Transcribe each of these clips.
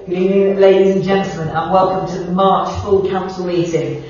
Good evening, ladies and gentlemen, and welcome to the March full council meeting.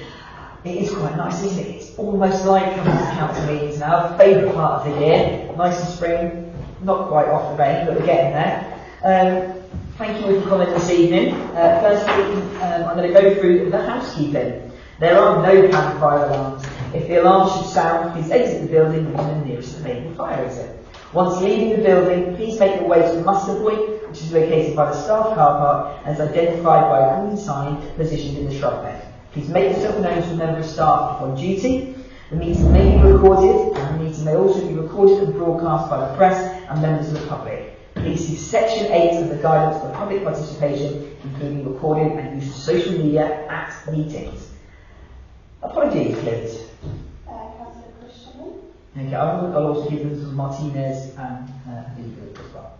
It is quite nice, isn't it? It's almost like coming to council meetings now. Favourite part of the year. Nice and spring, not quite off the rain, but we're getting there. Thank you all for coming this evening. Firstly, I'm going to go through the housekeeping. There are no planned fire alarms. If the alarm should sound, please exit the building using the nearest available fire exit. Once leaving the building, please make your way to the muster point, which is located by the staff car park and is identified by a green sign positioned in the shrub bed. Please make yourself known to a member of staff on duty. The meeting may be recorded, and the meeting may also be recorded and broadcast by the press and members of the public. Please see Section 8 of the Guidance for Public Participation, including recording and use of social media at meetings. Apologies, please. Okay, I'll also give them to Martinez and Legal as well.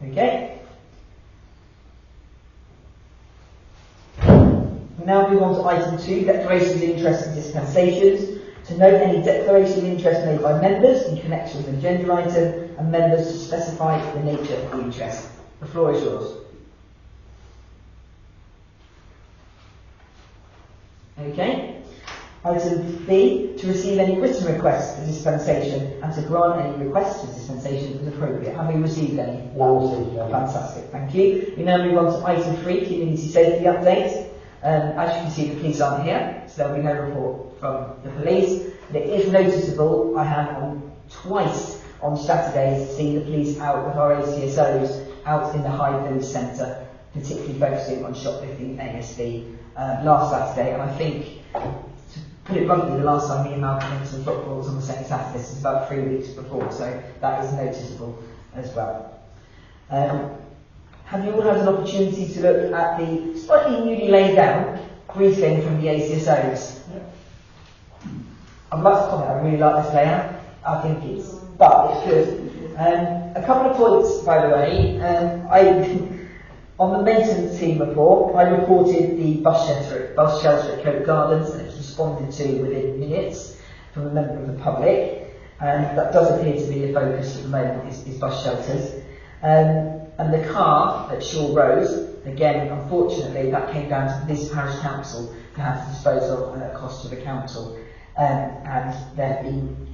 Okay. We now move on to item 2, declarations of interest and dispensations. To note any declaration of interest made by members in connection with an agenda item, and members to specify the nature of the interest. The floor is yours. Okay. Item B, to receive any written requests for dispensation and to grant any requests for dispensation as appropriate. Have we received any? No. Fantastic, thank you. We now move on to item 3, community safety update. As you can see, the police aren't here, so there will be no report from the police. But it is noticeable, I have twice on Saturdays seen the police out with our ACSOs out in the Hythe Village Centre, particularly focusing on shoplifting ASB last Saturday, and I think, to put it bluntly, the last time me and Malcolm went to some footballs on the same Saturday, this was about 3 weeks before, so that is noticeable as well. Have you all had an opportunity to look at the slightly newly laid down briefing from the ACSOs? I'd like to comment, I really like this layout. I think it's good. A couple of points, by the way. On the maintenance team report, I reported the bus shelter at Coat Gardens, and it was responded to within minutes from a member of the public. And that does appear to be the focus at the moment, is bus shelters. And the car at Shaw Rose, again, unfortunately, that came down to this parish council to have to dispose of at a cost to the council. And there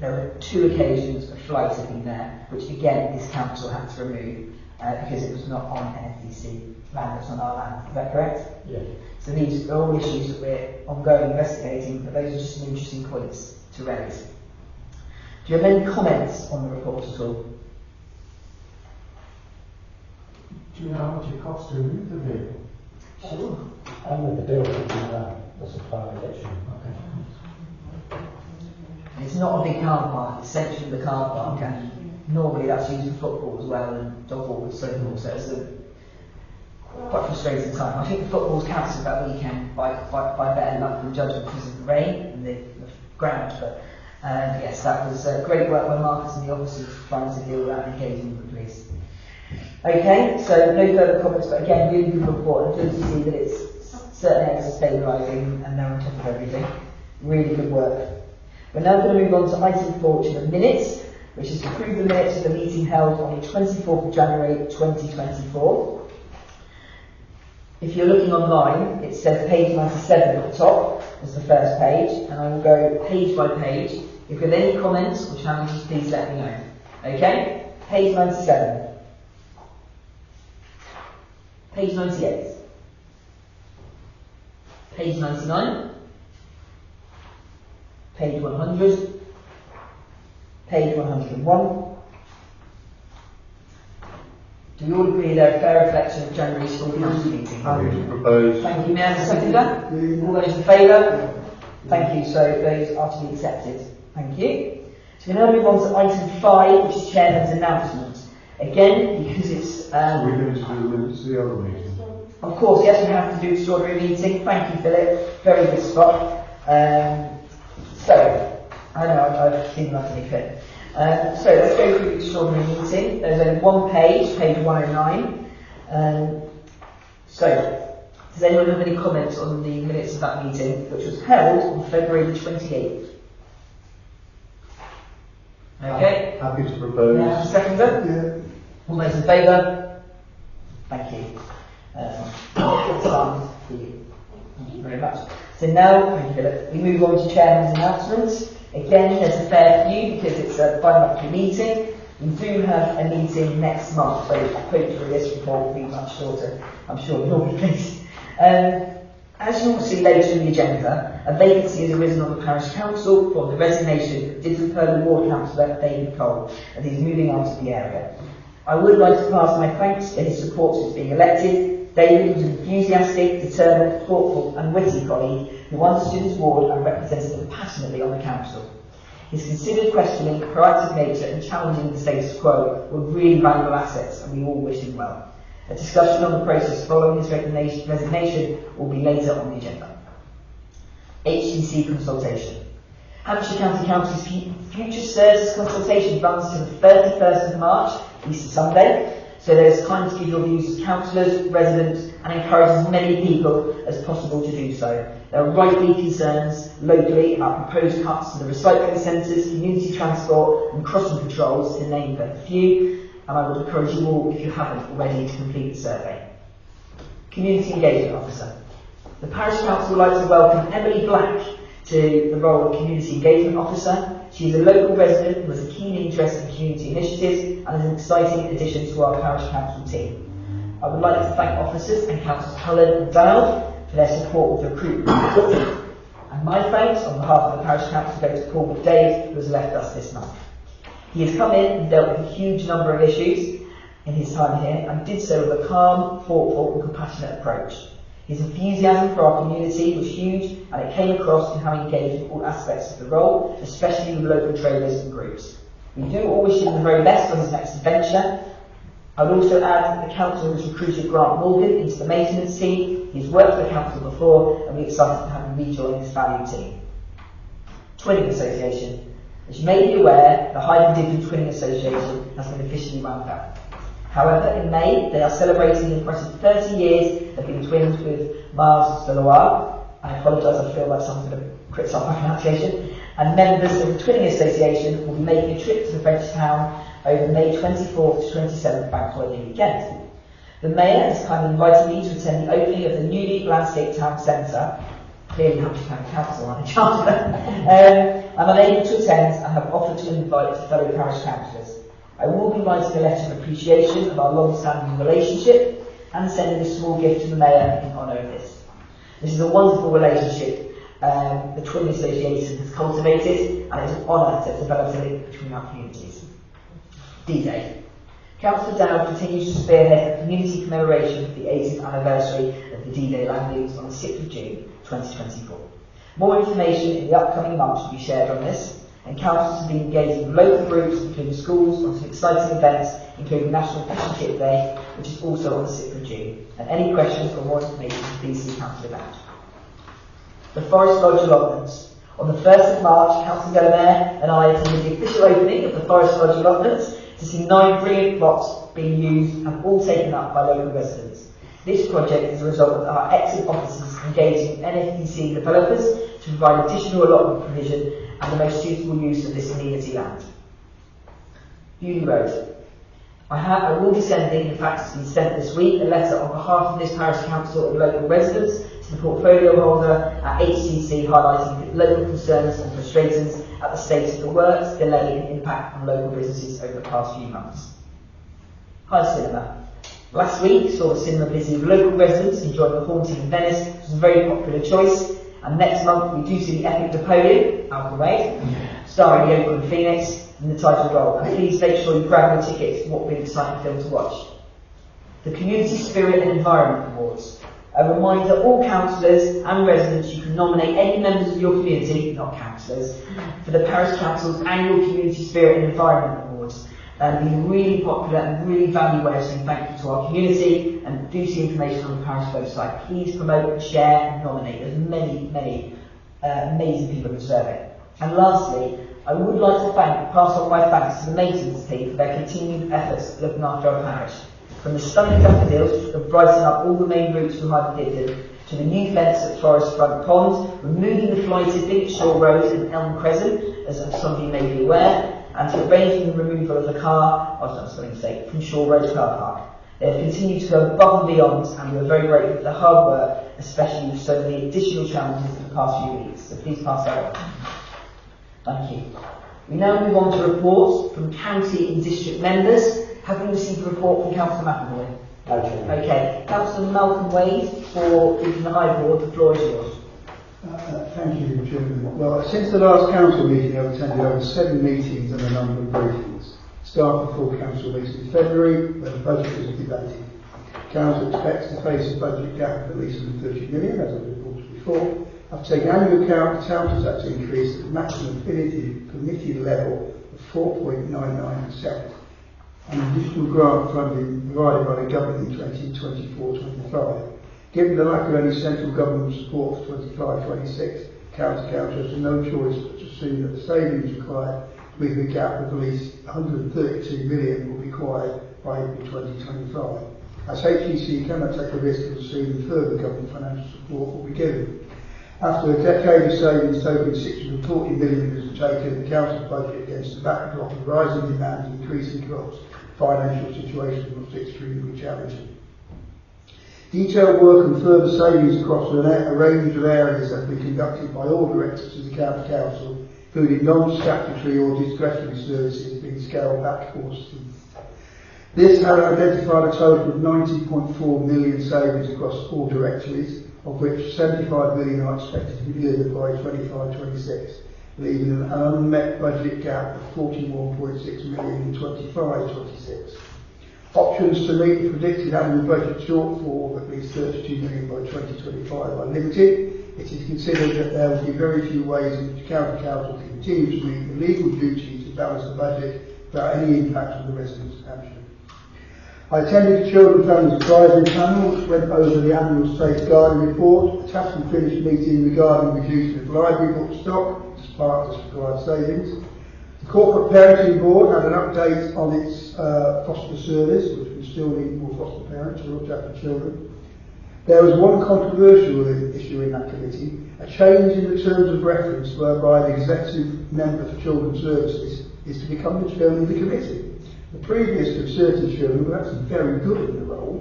were 2 occasions of fly tipping there, which again this council had to remove because it was not on NFDC land, it's on our land. Is that correct? Yeah. So these are all issues that we're ongoing investigating, but those are just some interesting points to raise. Do you have any comments on the report at all? Do you know how much it costs to remove the vehicle? Sure. I'm with the building, the supply election. Okay. It's not a big car park, it's essentially the car park, and normally that's used for football as well, and dog walk and so forth, so it's a quite frustrating time. I think the football's cancelled that weekend by better luck than judgment because of the rain and the ground, but yes, that was great work by Marcus and the officers trying to deal with that and engaging with the police. Okay, so no further comments, but again, really good report, and good to see that it's certain areas are stabilising and they're on top of everything. Really good work. We're now going to move on to item 4, which are the minutes, which is to approve the minutes of the meeting held on the 24th of January 2024. If you're looking online, it says page 97 at the top as the first page, and I will go page by page. If you have any comments or challenges, please let me know. Okay? Page 97. Page 98. Page 99. Page 100. Page 101. Do we all agree they're a fair reflection of January school council meeting? Happy to propose. Thank you, Mayor. And seconder? All those in favour? Thank you. So those are to be accepted. Thank you. So we now move on to item 5, which is Chairman's announcements. Again, because it's... We're going to do the minutes of the other meeting. Of course, yes, we have to do extraordinary meeting. Thank you, Philip. Very good spot. So, I know I've seen that any fit. So let's go through the extraordinary meeting. There's only one page, page 109. So, does anyone have any comments on the minutes of that meeting, which was held on February the 28th? Okay. Happy to propose. Seconder? Yeah. All those in favour? Thank you. Signed for you. Thank you very much. So now, thank you, Philip, we move on to Chairman's announcements. Again, there's a fair few because it's a bi-monthly meeting. We do have a meeting next month, so hopefully this report will be much shorter, I'm sure, normally. As you will see later in the agenda, a vacancy has arisen on the Parish Council from the resignation of Didsbury Ward Councillor David Cole, as he's moving on to the area. I would like to pass my thanks for his support since being elected. David was an enthusiastic, determined, thoughtful and witty colleague who understood his ward and represented them passionately on the council. His considered questioning, proactive nature and challenging the status quo were really valuable assets, and we all wish him well. A discussion on the process following his resignation will be later on the agenda. HCC consultation. Hampshire County Council's Future Services consultation runs to the 31st of March, Easter Sunday, so there's time to give your views as councillors, residents and encourage as many people as possible to do so. There are rightly concerns locally about proposed cuts to the recycling centres, community transport and crossing patrols, to name but a few, and I would encourage you all, if you haven't already, to complete the survey. Community Engagement Officer. The Parish Council would like to welcome Emily Black to the role of Community Engagement Officer. She is a local resident who has a keen interest in community initiatives and is an exciting addition to our Parish Council team. I would like to thank officers and Councillors Cullen and Donald for their support with the recruitment. And my thanks on behalf of the Parish Council go to Paul McDade, who has left us this month. He has come in and dealt with a huge number of issues in his time here and did so with a calm, thoughtful and compassionate approach. His enthusiasm for our community was huge and it came across in how he engaged with all aspects of the role, especially with local traders and groups. We do all wish him the very best on his next adventure. I would also add that the Council has recruited Grant Morgan into the maintenance team. He's worked for the Council before and we're excited to have him rejoin this valued team. Twinning Association. As you may be aware, the Hythe Twinning Association has been officially wound up. However, in May, they are celebrating the impressive 30 years of being twinned with Mars Soloir. I apologise, I feel like someone's going to criticise my pronunciation. And members of the Twinning Association will be making a trip to the French town over May 24th to 27th bank holiday weekend. The Mayor has kindly invited me to attend the opening of the newly landscaped town centre. Clearly Hampshire County Council, I'm in charge of it. I'm unable to attend and have offered to invite fellow parish councillors. I will be writing a letter of appreciation of our long-standing relationship and sending a small gift to the Mayor in honour of this. This is a wonderful relationship the Twin Association has cultivated, and it is an honour to develop a link between our communities. D-Day. Councillor Dowd continues to spearhead a community commemoration of the 80th anniversary of the D-Day landings on the 6th of June 2024. More information in the upcoming months will be shared on this, and councils have been engaging with local groups, including schools, on some exciting events, including National Fish and Chip Day, which is also on the 6th of June. And any questions or more information, please see Councillor Dowd. The Forest Lodge allotments. On the 1st of March, Councillor Delamere and I attended the official opening of the Forest Lodge allotments to see 9 brilliant plots being used and all taken up by local residents. This project is a result of our excellent officers engaging NFDC developers to provide additional allotment provision and the most suitable use of this amenity land. Beaulieu Road. I will be sending, in fact it's been sent this week, a letter on behalf of this parish council and local residents to the portfolio holder at HCC highlighting local concerns and frustrations at the state of the works, delay and impact on local businesses over the past few months. Hythe Cinema. Last week saw the cinema busy with local residents enjoying The Haunting in Venice, which was a very popular choice. And next month we do see the epic Napoleon, out of the way, starring Yoko and Phoenix in the title role. And please make sure you grab your tickets, what will be an exciting film to watch. The Community Spirit and Environment Awards. A reminder all councillors and residents you can nominate any members of your community, not councillors, for the Parish Council's annual Community Spirit and Environment Awards. Been really popular and really valuable way of saying thank you to our community, and do see information on the parish website. Please promote, share and nominate as many amazing people who deserve it. And lastly, I would like to pass on my thanks to the maintenance team for their continued efforts looking after our parish. From the stunning daffodils of brightening up all the main routes from Hythe to the new fence at Forest Front Pond, removing the flighted Big Shore Road and Elm Crescent, as some of you may be aware, and to arranging the removal of the car, from Shore Road Car Park. They've continued to go above and beyond, and we're very grateful for their hard work, especially with so many additional challenges in the past few weeks. So please pass that on. Thank you. We now move on to reports from county and district members. Have we received a report from Councillor McAvoy? Okay. Councillor Malcolm Wade for the High Board, the floor is yours. Thank you, Chairman. Well, since the last council meeting, I've attended over 7 meetings and a number of briefings. Start before council meeting in February, where the budget was debated. Council expects to face a budget gap of at least 130 million, as I reported before. After taking annual account, the town has had to increase the maximum permitted level of 4.99%. And additional grant funding provided by the government in 2024-25. Given the lack of any central government support for 25-26, council has no choice but to assume that the savings required with the gap of at least 132 million will be required by April 2025. As HEC cannot take a risk of assuming further government financial support will be given. After a decade of savings totaling 640 million has taken the council's budget against the backdrop of rising demand and increasing costs, financial situation was extremely challenging. Detailed work and further savings across a range of areas have been conducted by all directors of the county council, including non-statutory or discretionary services being scaled back or ceased. This has identified a total of 90.4 million savings across all directories, of which 75 million are expected to be delivered by 25-26, leaving an unmet budget gap of 41.6 million in 25-26. Options to meet the predicted annual budget shortfall of at least 32 million by 2025 are limited. It is considered that there will be very few ways in which county council can continue to meet the legal duty to balance the budget without any impact on the residents of Hampshire. I attended the Children Families Advisory Panel, which went over the annual safeguarding report, a task and finished meeting regarding reducing of library book stock as part of the required savings. The Corporate Parenting Board had an update on its foster service, which we still need more foster parents to look after children. There was one controversial issue in that committee, a change in the terms of reference whereby the executive member for Children's Services is to become the chairman of the committee. The previous Conservative chairman was actually very good in the role,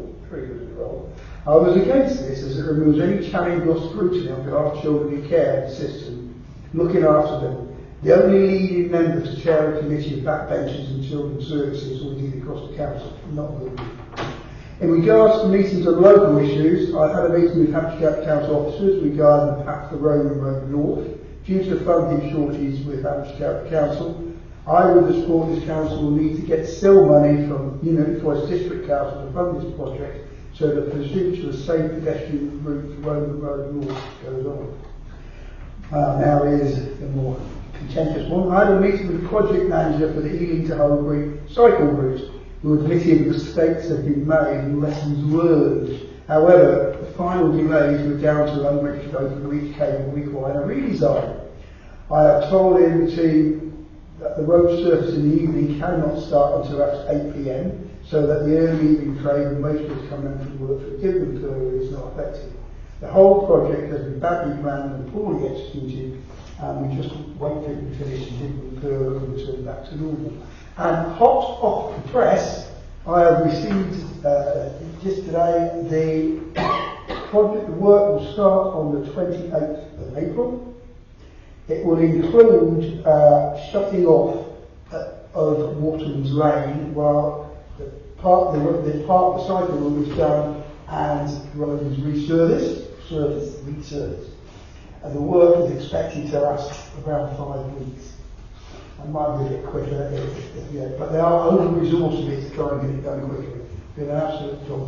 I was against this as it removes any challenge or scrutiny on behalf of children in care system, looking after them. The only leading member to chair a committee of backbenchers and children's services or indeed across the council, not good. In regards to meetings on local issues, I had a meeting with Hampshire Council officers regarding the path for Roman Road North. Due to the funding shortages with Hampshire Council, I would support this council will need to get still money from United Forest District Council to fund this project so that the pursuit of a safe pedestrian route for Roman Road North goes on. Now is the more contentious one. I had a meeting with the project manager for the Ealing to Holbury cycle route, who admitted mistakes have been made and lessons learned. However, the final delays were down to unreached open reach cable requiring a redesign. I have told the team that the road surface in the evening cannot start until after 8 PM, so that the early evening train and most of us coming in from work for a given period is not affected. The whole project has been badly planned and poorly executed, and we just wait for it to finish and didn't recur and return back to normal. And hot off the press, I have received just today the project. The work will start on the 28th of April. It will include shutting off of Waterman's Lane while the part of the cycle route is done and the road is resurfaced. And the work is expected to last around 5 weeks. I might be a bit quicker, but they are over-resourcing it to try and get it done quickly. It's been an absolute job.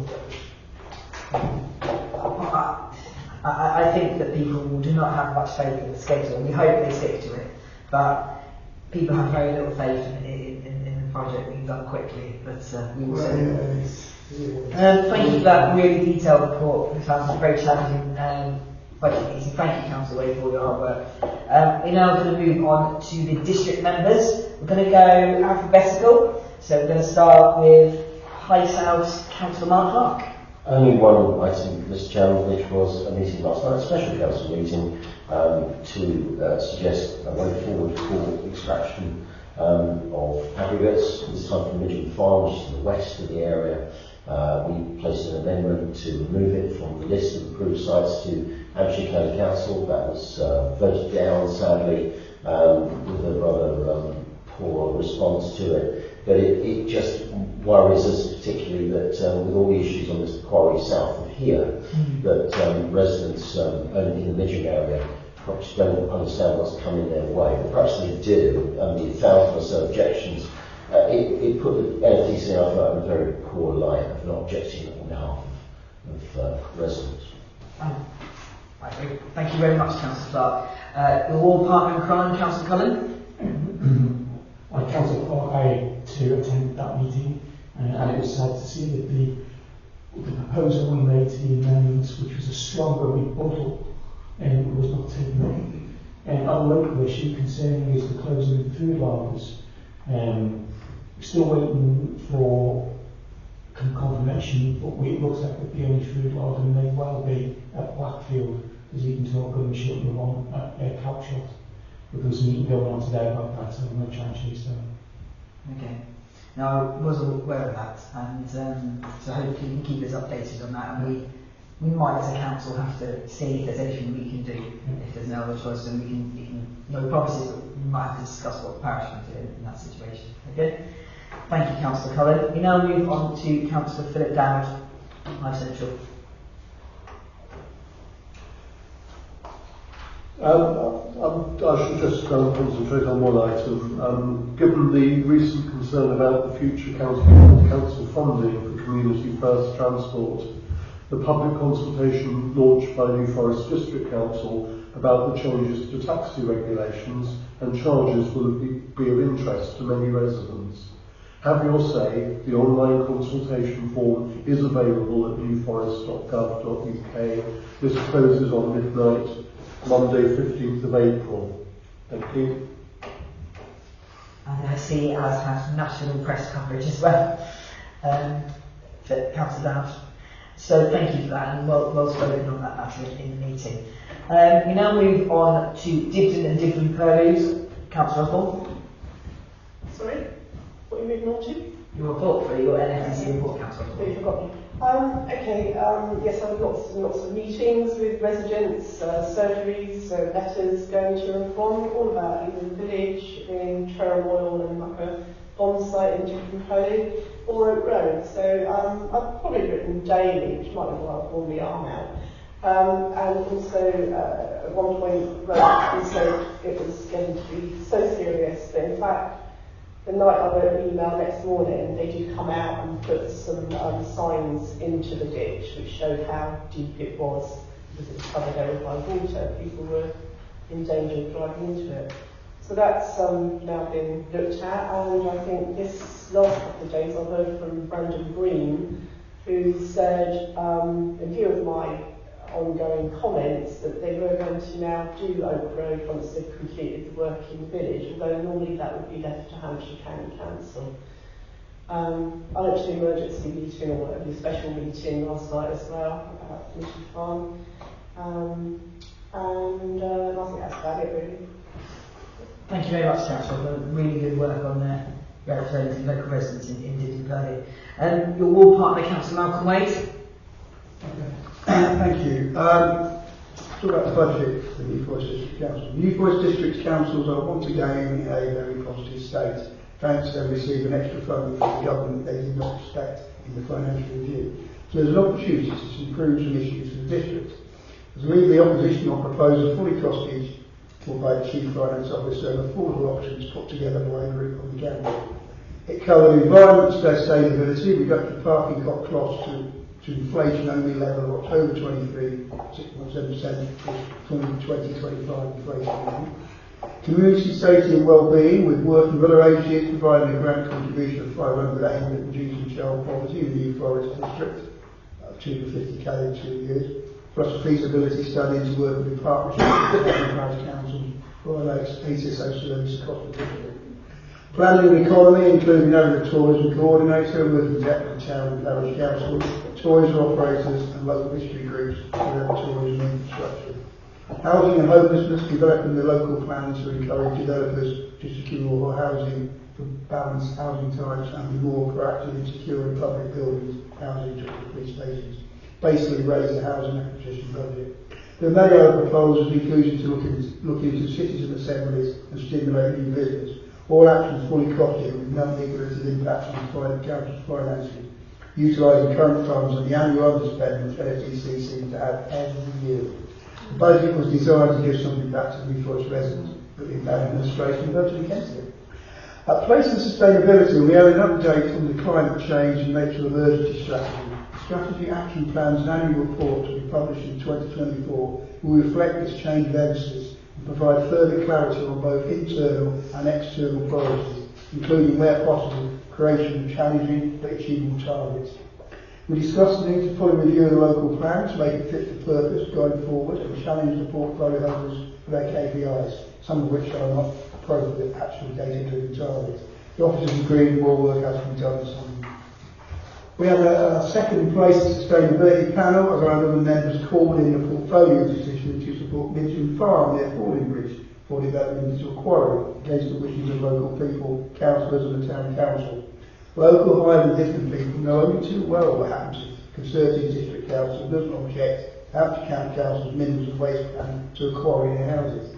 I think that people do not have much faith in the schedule. We hope they stick to it, but people have very little faith in the project being done quickly. But we will see. Thank you for that really detailed report. It sounds very challenging budget meeting. Thank you, Councillor Wade, for your hard work. We're now going to move on to the district members. We're going to go alphabetical. So we're going to start with Hythe South, Councillor Mark Clark. Only one item, Mr. Chairman, which was a meeting last night, a special council meeting, to suggest a way forward for extraction of aggregates, this time from Midland Farm, which is to the west of the area. We placed an amendment to remove it from the list of approved sites to Hampshire County Council. That was voted down, sadly, with a rather poor response to it. But it just worries us particularly that with all the issues on this quarry south of here, that residents only in the Midgham area perhaps don't understand what's coming their way. But perhaps they do. The 1,000 or so objections, it put the NFDC in a very poor light of not objecting on behalf of residents. Thank you very much, Councillor Clark. Your ward partner in crime, Councillor Cullen. I Councillor Clark, I too attended that meeting, and it was sad to see that the proposal we made to the amendments, which was a stronger rebuttal, was not taken up. And our local issue concerning is the closing of food libraries. We're still waiting for confirmation, but it looks like that the only food library may well be at Blackfield. There's even talk of shutting one at Calshot, but there's a meeting going on today about that, so I'm going to try and chase that. Okay. Now, I was aware of that, and so hopefully you can keep us updated on that, and we might as a council have to see if there's anything we can do, if there's no other choice, and we can no promises, but we might have to discuss what the parish can do in that situation. Okay? Thank you, Councillor Cullen. We now move on to Councillor Philip Dowd, Hythe Central. I should just concentrate on one item. Given the recent concern about the future council funding for Community First Transport, the public consultation launched by New Forest District Council about the changes to taxi regulations and charges will be of interest to many residents. Have your say. The online consultation form is available at newforest.gov.uk. This closes on midnight, Monday 15th of April. Thank you. And I see it has national press coverage as well, for Councillor Dowd. So thank you for that, and well spoken on that matter in the meeting. We now move on to Dibden and Dibden purviews. Councillor Osborne. Sorry? What are you moving on to? Your report for your NFDC report, Councillor Oh, you Osborne. forgot me. Yes, I've got lots of meetings with residents, surgeries, letters going to and from, all about either the village, in Treroyal and like a bomb site in Dibden or Oak Road. So I've probably written daily, which might be why I've worn my arm out. And also at one point wrote and said it was going to be so serious that in fact the night I wrote an email next morning, they did come out and put some signs into the ditch which showed how deep it was because it was covered over by water. People were in danger of driving into it. So that's now been looked at, and I think this last couple of days I've heard from Brandon Green, who said, in view of my ongoing comments, that they were going to now do Oak Road once they've completed the work in the village, although normally that would be left to Hampshire County Council. I went to the emergency meeting or whatever, the special meeting last night as well about Community Farm, and I think that's about it really. Thank you very much, Councillor, for really good work on representing local residents in Dibden Purvey. Your ward partner, Councillor Malcolm Wade. Thank you. Talk about the budget for the New Forest District Council. New Forest District Councils are once again in a very positive state, thanks to receive an extra funding from the government they did not expect in the financial review. So there's an opportunity to improve some issues for the district. As we leave the opposition on proposal fully costed for by the Chief Finance Officer and affordable options put together by a group on the council. It covered environment, sustainability, reduction of parking costs to inflation only level of October 23, 6.7% for 2020-25 inflation. Community safety and well-being with working with other agencies providing a grant contribution of 500 aimed at reducing child poverty in the New Forest District, 250k in 2 years, plus a feasibility study to work with partnerships with the Parish Council for ACSO service across the district. Planning and economy, including owner tourism coordinator, working with the town and parish council, tourism operators and local history groups for tourism infrastructure. Housing and homelessness, developing the local plans to encourage developers to secure housing for balanced housing types and be more proactive in securing public buildings housing to the police stations, basically raise the housing acquisition budget. There are many other proposals, including to look into citizen assemblies and stimulate new business. All actions fully costed with no negative impacts on private council's finances, utilising current funds and the annual underspend which LSDC seems to have every year. The budget was designed to give something back to New Forest residents, but the administration voted against it. At place and sustainability, we have an update on the climate change and nature emergency strategy. Strategy action plans and annual report to be published in 2024 will reflect this change of emphasis and provide further clarity on both internal and external priorities, including, where possible, creation of challenging but achievable targets. We discussed the need to fully review the local plan to make it fit for purpose going forward and challenge the portfolio holders for their KPIs, some of which are not appropriate actual data-driven targets. The officers agreed more work has to be done on some. We have a second place sustainability panel as our other members called in a portfolio decision to support Midland Farm near Falling Bridge for development into a quarry against the wishes of local people, councillors and the town council. Local Hythe and different people know only too well what happens if Conservative District Council doesn't object Hampshire County Council's minerals and waste plan to a quarry in their houses.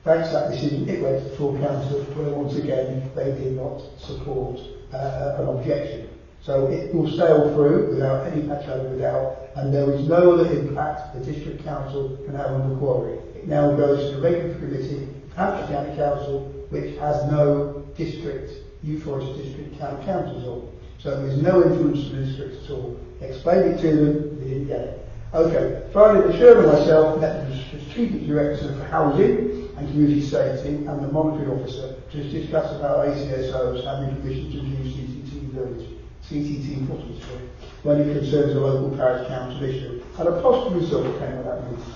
Thanks to that decision, it went to full council, where once again they did not support an objection. So it will sail through without any patch over doubt, and there is no other impact the District Council can have on the quarry. It now goes to the regular committee, Hampshire County Council, which has no district, New Forest District Town Councils on. So there is no influence on the district at all. Explained it to them, they didn't get it. Okay, finally, the chairman and myself met the Strategic Director for Housing and Community Safety and the Monitoring Officer to discuss about ACSOs having permission to use CCT footage when it concerns a local parish council issue. And a positive result came of that meeting.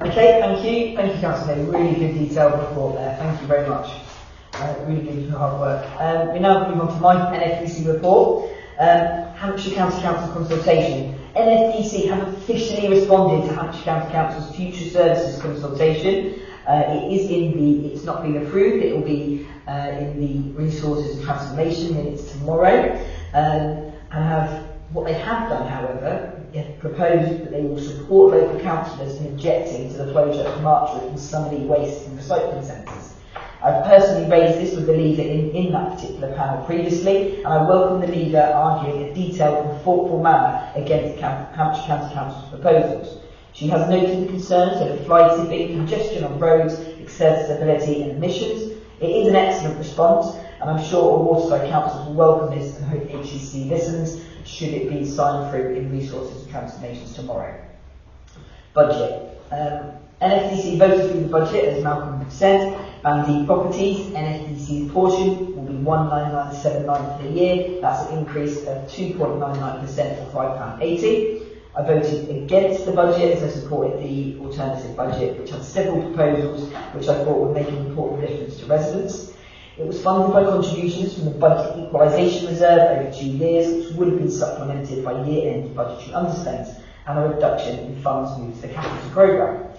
Okay, thank you. Thank you, Councillor. Really good detailed report there. Thank you very much. Really good for your hard work. We now move on to my NFDC report. Hampshire County Council consultation. NFDC have officially responded to Hampshire County Council's future services consultation. It's not been approved. It will be in the resources and transformation minutes tomorrow. What they have done, however, proposed that they will support local councillors in objecting to the closure of Marchwood and Summerley waste and recycling centres. I've personally raised this with the leader in that particular panel previously, and I welcome the leader arguing a detailed and thoughtful manner against Hampshire County Council's proposals. She has noted the concerns over fly tipping, congestion on roads, accessibility and emissions. It is an excellent response, and I'm sure all waterside councils will welcome this and hope HCC listens should it be signed through in resources and transformations tomorrow. Budget. NFDC voted through the budget, as Malcolm said, and the properties. NFDC's portion will be 19979 for the year. That's an increase of 2.99% for £5.80. I voted against the budget as I supported the alternative budget, which had several proposals which I thought would make an important difference to residents. It was funded by contributions from the Budget Equalisation Reserve over 2 years, which would have been supplemented by year-end budgetary underspends and a reduction in funds moved to the capital programme.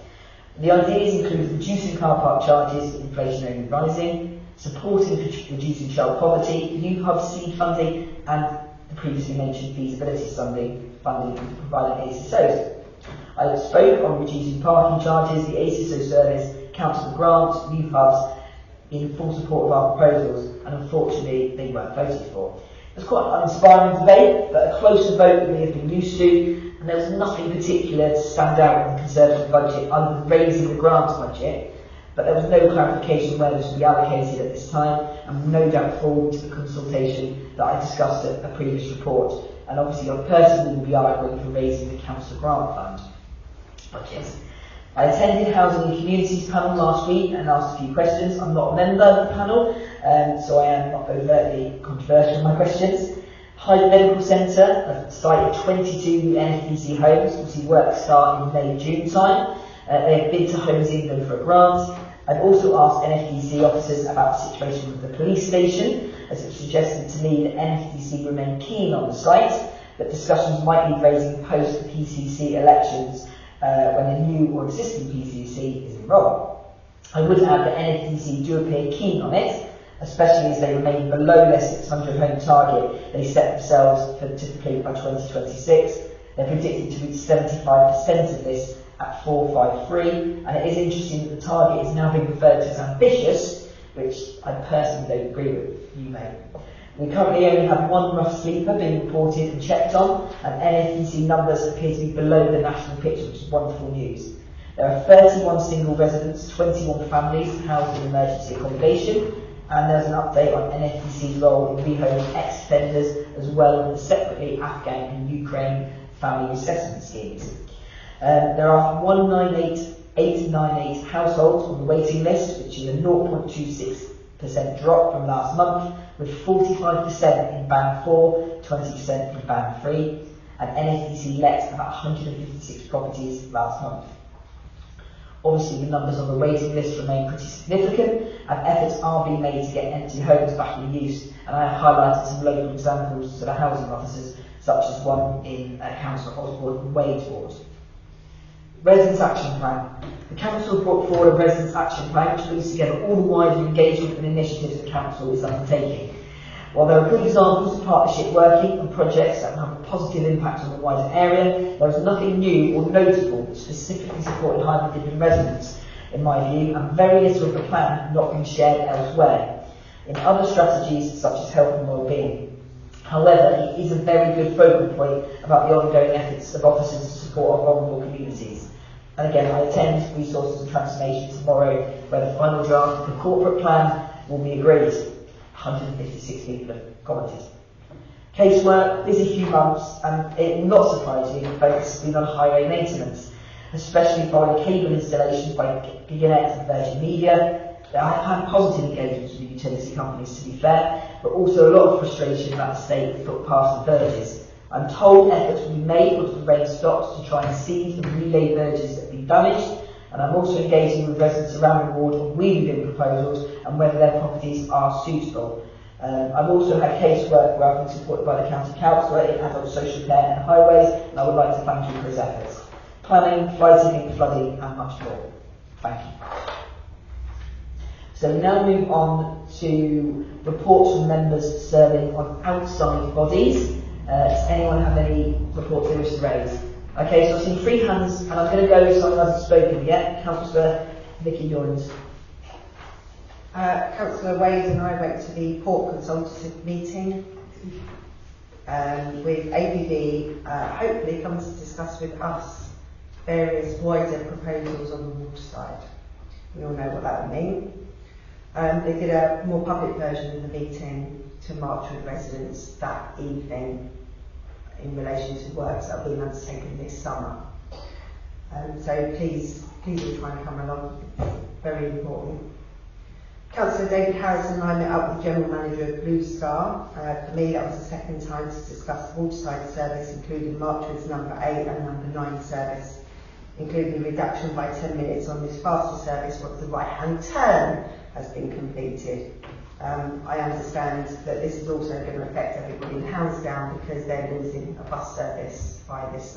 The ideas include reducing car park charges with inflation only rising, supporting reducing child poverty, new hub seed funding, and the previously mentioned feasibility funding to provide ACSOs. I spoke on reducing parking charges, the ACSO service, council grants, new hubs, in full support of our proposals, and unfortunately they weren't voted for. It was quite an inspiring debate, but a closer vote than we have been used to, and there was nothing particular to stand out in the Conservative budget other than raising the grants budget, but there was no clarification where this would be allocated at this time, and no doubt fall to the consultation that I discussed at a previous report. And obviously I personally will be arguing for raising the council grant fund budget. I attended Housing and Communities panel last week and asked a few questions. I'm not a member of the panel, so I am not overtly controversial in my questions. Hythe Medical Centre have cited 22 new NFDC homes. We'll see work start in May, June time. They have bid to Homes England for a grant. I've also asked NFDC officers about the situation with the police station, as it was suggested to me that NFDC remain keen on the site, but discussions might be raising post the PCC elections when a new or existing PCC is in role. I would add that NFDC do appear keen on it, especially as they remain below their 600 home target they set themselves to complete by 2026. They're predicted to reach 75% of this at 453, and it is interesting that the target is now being referred to as ambitious, which I personally don't agree with. You may. We currently only have one rough sleeper being reported and checked on, and NFEC numbers appear to be below the national picture, which is wonderful news. There are 31 single residents, 21 families housed in emergency accommodation, and there's an update on NFEC's role in rehoming ex-offenders, as well as separately Afghan and Ukraine family resettlement schemes. There are 198,898 households on the waiting list, which is a 0.26% drop from last month, with 45% in Band 4, 20% in Band 3, and NFEC let about 156 properties last month. Obviously, the numbers on the waiting list remain pretty significant, and efforts are being made to get empty homes back in use, and I have highlighted some local examples to the housing officers, such as one in Councillor Osborne and Wade Ward. Residents Action Plan. The Council brought forward a Residents Action Plan which brings together all the wider engagement and initiatives the Council is undertaking. While there are good examples of partnership working and projects that have a positive impact on the wider area, there is nothing new or notable that specifically supported Hythe Dipping residents, in my view, and very little of the plan has not been shared elsewhere, in other strategies such as health and wellbeing. However, it is a very good focal point about the ongoing efforts of officers to support our vulnerable communities. And again, I attend Resources and Transformation tomorrow, where the final draft of the corporate plan will be agreed. 156 people have commented. Casework, busy few months, and it will not surprise you that focus has been on highway maintenance, especially following cable installations by Giganet and Virgin Media. I've had positive engagements with the utility companies, to be fair, but also a lot of frustration about the state of footpaths and verges. I'm told efforts will be made once the rain stops to try and seize and relay verges that have been damaged, and I'm also engaging with residents around the ward on wheelie bin proposals and whether their properties are suitable. I've also had casework where I've been supported by the County Council in adult social care and highways, and I would like to thank you for his efforts. Planning, flooding, and much more. Thank you. So we now move on to reports from members serving on outside bodies. Does anyone have any reports they wish to raise? Okay, so I've seen 3 hands, and I'm going to go if someone hasn't spoken yet. Councillor Vicky Dorns. Councillor Wade and I went to the Port Consultative meeting with ABD, hopefully comes to discuss with us various wider proposals on the water side. We all know what that would mean. They did a more public version of the meeting to march with residents that evening in relation to works that have been undertaken this summer. So please all try and come along. Very important. Councillor David Harrison and I met up with the General Manager of Blue Star. For me, that was the second time to discuss the waterside service, including Marchwood's number 8 and number 9 service, including the reduction by 10 minutes on this faster service once the right-hand turn has been completed. I understand that this is also going to affect everybody in Hounsdown because they're losing a bus service by this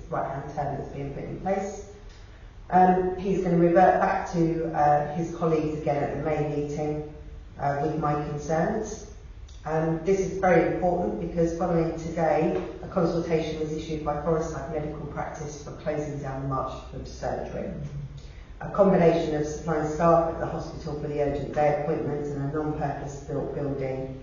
right-hand turn that's being put in place. He's going to revert back to his colleagues again at the May meeting with my concerns. This is very important because following today, a consultation was issued by Forest-Side Medical Practice for closing down the Marchwood surgery. A combination of supplying staff at the hospital for the urgent day appointments and a non-purpose built building.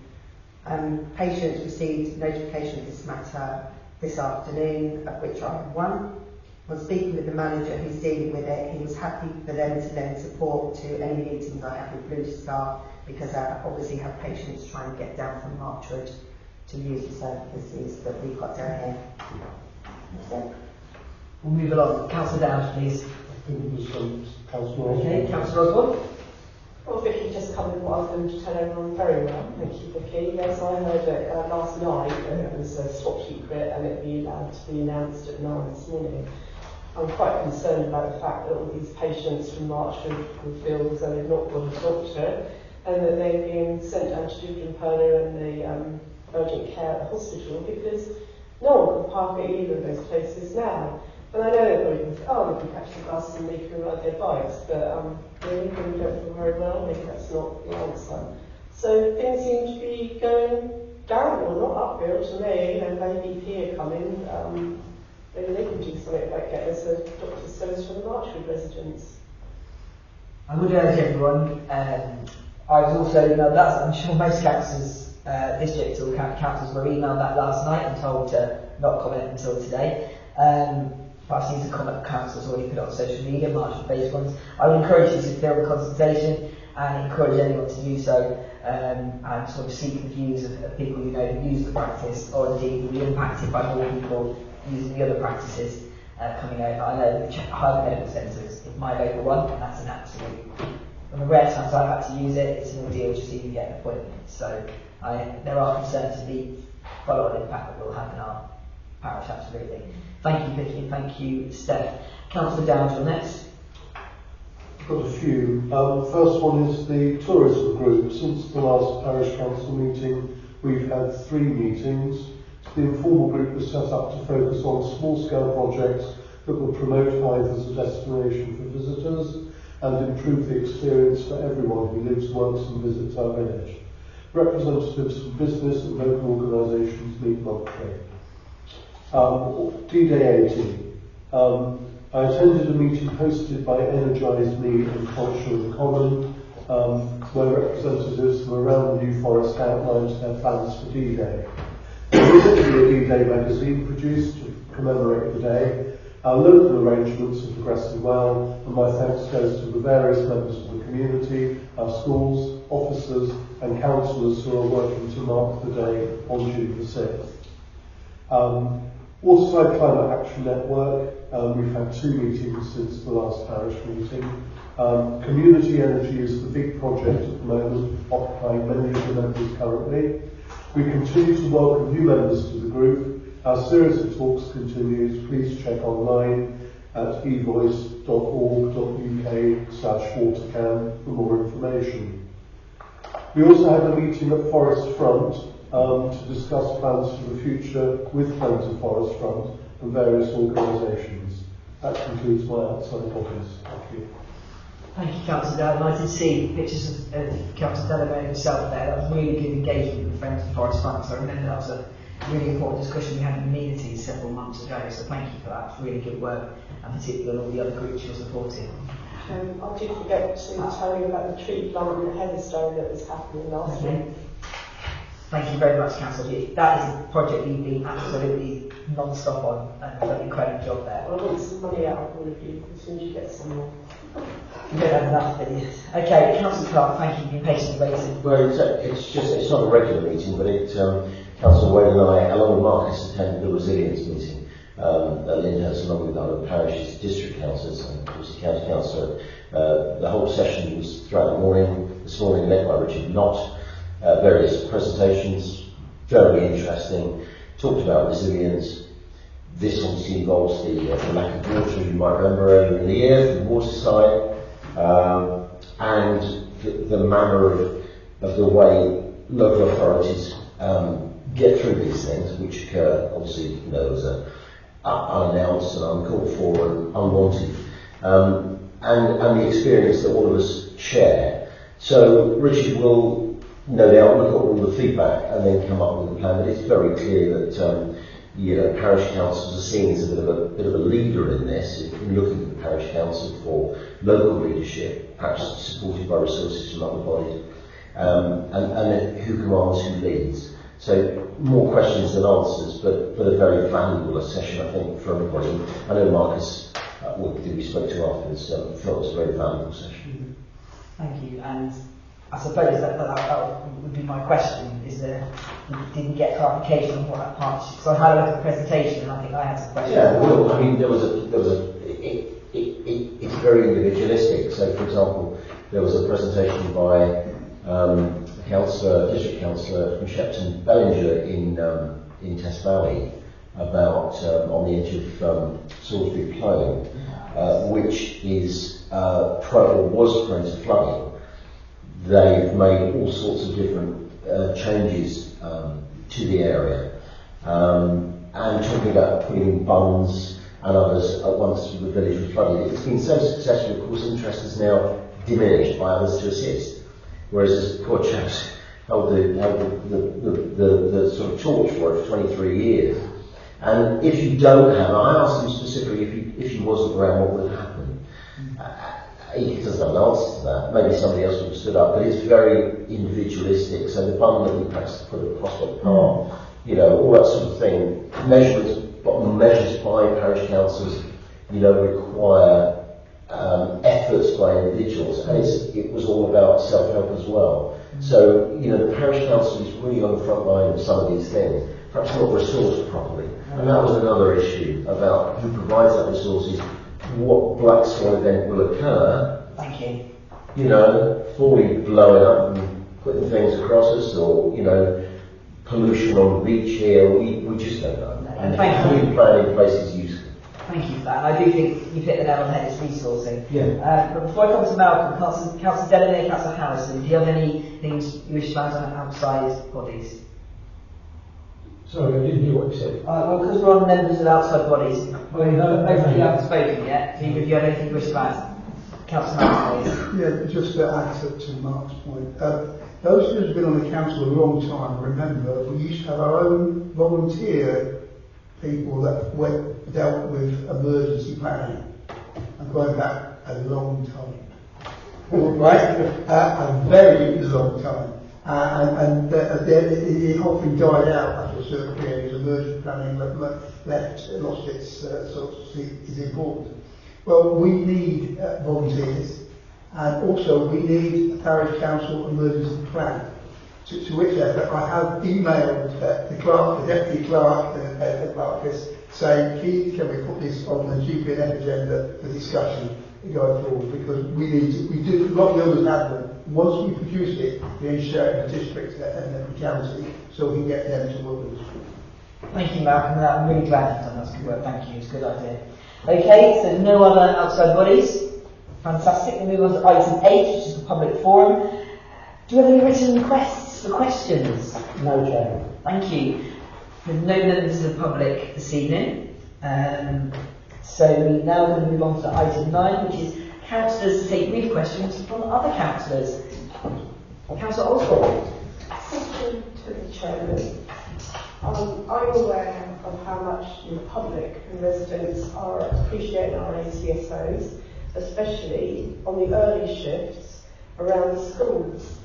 Patients received notification of this matter this afternoon, of which I have one. On speaking with the manager who's dealing with it, he was happy for them to lend support to any meetings I have with Blue Star because I obviously have patients trying to get down from Marchwood to use the services that we've got down here. We'll move along. Councillor Downs, please. I think it was Councillor Osborne. Okay, Councillor Osborne. Well, Vicky just covered what I was going to turn over on very well. Thank you, Vicky. Yes, I heard it last night and it was a swap secret and it'd be allowed to be announced at 9 this morning. I'm quite concerned about the fact that all these patients from Marchwood will feel as though they've not got a doctor and that they're being sent down to Dublinperla and the urgent care at the hospital because no one can park at either of those places now. And I know everybody can say, oh, they can catch the bus and they can ride their bikes, but really, when you don't feel very well, maybe that's not the answer. So things seem to be going down, or not uphill to me, and maybe here coming, maybe they can do something like get us a doctor's service for the Marchwood residents. I would urge everyone, I was also emailed that, I'm sure most councils, districts or county councils were emailed that last night and told to not comment until today. But I've seen some comment councils already put it on social media, Marchwood-based ones. I would encourage you to fill the consultation and encourage anyone to do so, and sort of seek the views of people you know who use the practice, or indeed will be impacted by more people using the other practices coming over. I know the Hythe Medical Centre is my local one, and that's an absolute, on the rare times I've had to use it, it's an ordeal just even get an appointment. So there are concerns of the follow-on impact that will have in our parish, absolutely. Thank you, Vicky, and thank you, Steph. Councillor Downs, you're next. I've got a few. First one is the tourism group. Since the last parish council meeting, we've had 3 meetings. The informal group was set up to focus on small-scale projects that will promote Hythe as a destination for visitors and improve the experience for everyone who lives, works and visits our village. Representatives from business and local organisations meet monthly. D-Day 80. I attended a meeting hosted by Energise Me and Culture in Common, where representatives from around the New Forest outlined their plans for D-Day. There was originally a D-Day magazine produced to commemorate the day. Our local arrangements have progressed well, and my thanks goes to the various members of the community, our schools, officers and councillors who are working to mark the day on June the 6th. Waterside Climate Action Network, we've had 2 meetings since the last parish meeting. Community energy is the big project at the moment, occupying many of the members currently. We continue to welcome new members to the group. Our series of talks continues. Please check online at evoice.org.uk/watercan for more information. We also had a meeting at Forest Front to discuss plans for the future with Friends of Forest Front and various organisations. That concludes my outside office. Thank you. Thank you, Councillor Dowd. And I did see pictures of Councillor Delaware himself there. That was really good engagement with Friends of Forest Front. So I remember that was a really important discussion we had in amenities several months ago. So thank you for that. It's really good work, and particularly all the other groups you're supporting. I did forget to tell you about the tree planting at Heatherstone that was happening last week. Thank you very much, Councillor. That is a project you've been absolutely non-stop on, and you've done an incredible job there. I want some money out of all of you as soon as you get some more. You don't have enough, do you? Okay, Councillor Clark, thank you. You've been patiently waiting. Well, it's not a regular meeting, but Councillor Wade and I, along with Marcus, attended the resilience meeting at Lyndhurst, along with other parishes, district councillors and obviously county council. The whole session was throughout the morning. This morning, led by Richard Knott. Various presentations, very interesting. Talked about resilience. This obviously involves the lack of water, you might remember earlier in the year, from the water side, and the manner of the way local authorities get through these things, which occur, obviously, as unannounced and uncalled for and unwanted, and the experience that all of us share. So Richard will no doubt look at all the feedback and then come up with a plan. But it's very clear that parish councils are seen as a bit of a leader in this. If you're looking at the parish council for local leadership, perhaps supported by resources from other bodies, and who commands, who leads. So more questions than answers, but a very valuable session, I think, for everybody. I know Marcus, who we spoke to afterwards, felt it was a very valuable session. Thank you. And I suppose that would be my question, is that you didn't get clarification on what that partnership. So I had a look at the presentation and I think I had some questions. Yeah, well, I mean, it's very individualistic. So, for example, there was a presentation by a district councillor from Shepton Bellinger in Test Valley about on the edge of Salisbury Plain, which is was prone to flooding. They've made all sorts of different changes to the area, and talking about putting bunds and others once the village was flooded. It's been so successful, of course, interest has now diminished by others to assist. Whereas this poor chap's held the sort of torch for it for 23 years. And if you don't have, I asked him specifically if he wasn't around, what would happen? He doesn't have an answer to that. Maybe somebody else would have stood up, but it's very individualistic. So the fund that we perhaps put at Prospect Park, you know, all that sort of thing, measurements by parish councils, you know, require efforts by individuals, and it was all about self-help as well. So, you know, the parish council is really on the front line of some of these things, perhaps not resourced properly. And that was another issue about who provides that resources, what black swan event will occur. Thank you. You know, before we blow it up and putting things across us, or, you know, pollution on the beach here, we just don't know. And having a plan in place is useful. Thank you for that. And I do think you've hit the nail on the head, it's resourcing. Yeah. But before I come to Malcolm, Councillor Delaney, Councillor Harrison, do you have any things you wish to add on outside bodies? Sorry, I didn't hear what you said. Well, because we're on members of outside bodies, Well, you know, hopefully you haven't spoken yet. So if you have anything you wish to add, Councillor Malcolm, please. Yeah, just to add to Mark's point. Those of us who've been on the council a long time remember we used to have our own volunteer people that dealt with emergency planning. I'm going back a long time. Right? A very long time. And the whole thing died out after a certain period. Emergency planning lost its is important. Well, we need volunteers, and also we need a parish council emergency plan. To which effort I have emailed the clerk, the deputy clerk, the clerkess, saying, please can we put this on the GPNF agenda for discussion going forward, because we do, a lot of the others have them. Once we produce it, we then share it in the district and the county, so we can get them to work with us. Thank you, Malcolm. I'm really glad you've done that. That's good work. Thank you. It's a good idea. Okay, so no other outside bodies. Fantastic. We move on to item 8, which is the public forum. Do we have any written requests for questions? No, Chair. Thank you. There's no members of the public this evening. So we're now going to move on to item 9, which is councillors to take brief questions from other councillors. Councillor Osborne. Thank you to the Chairman. I'm aware of how much the public and residents are appreciating our ACSOs, especially on the early shifts around the schools.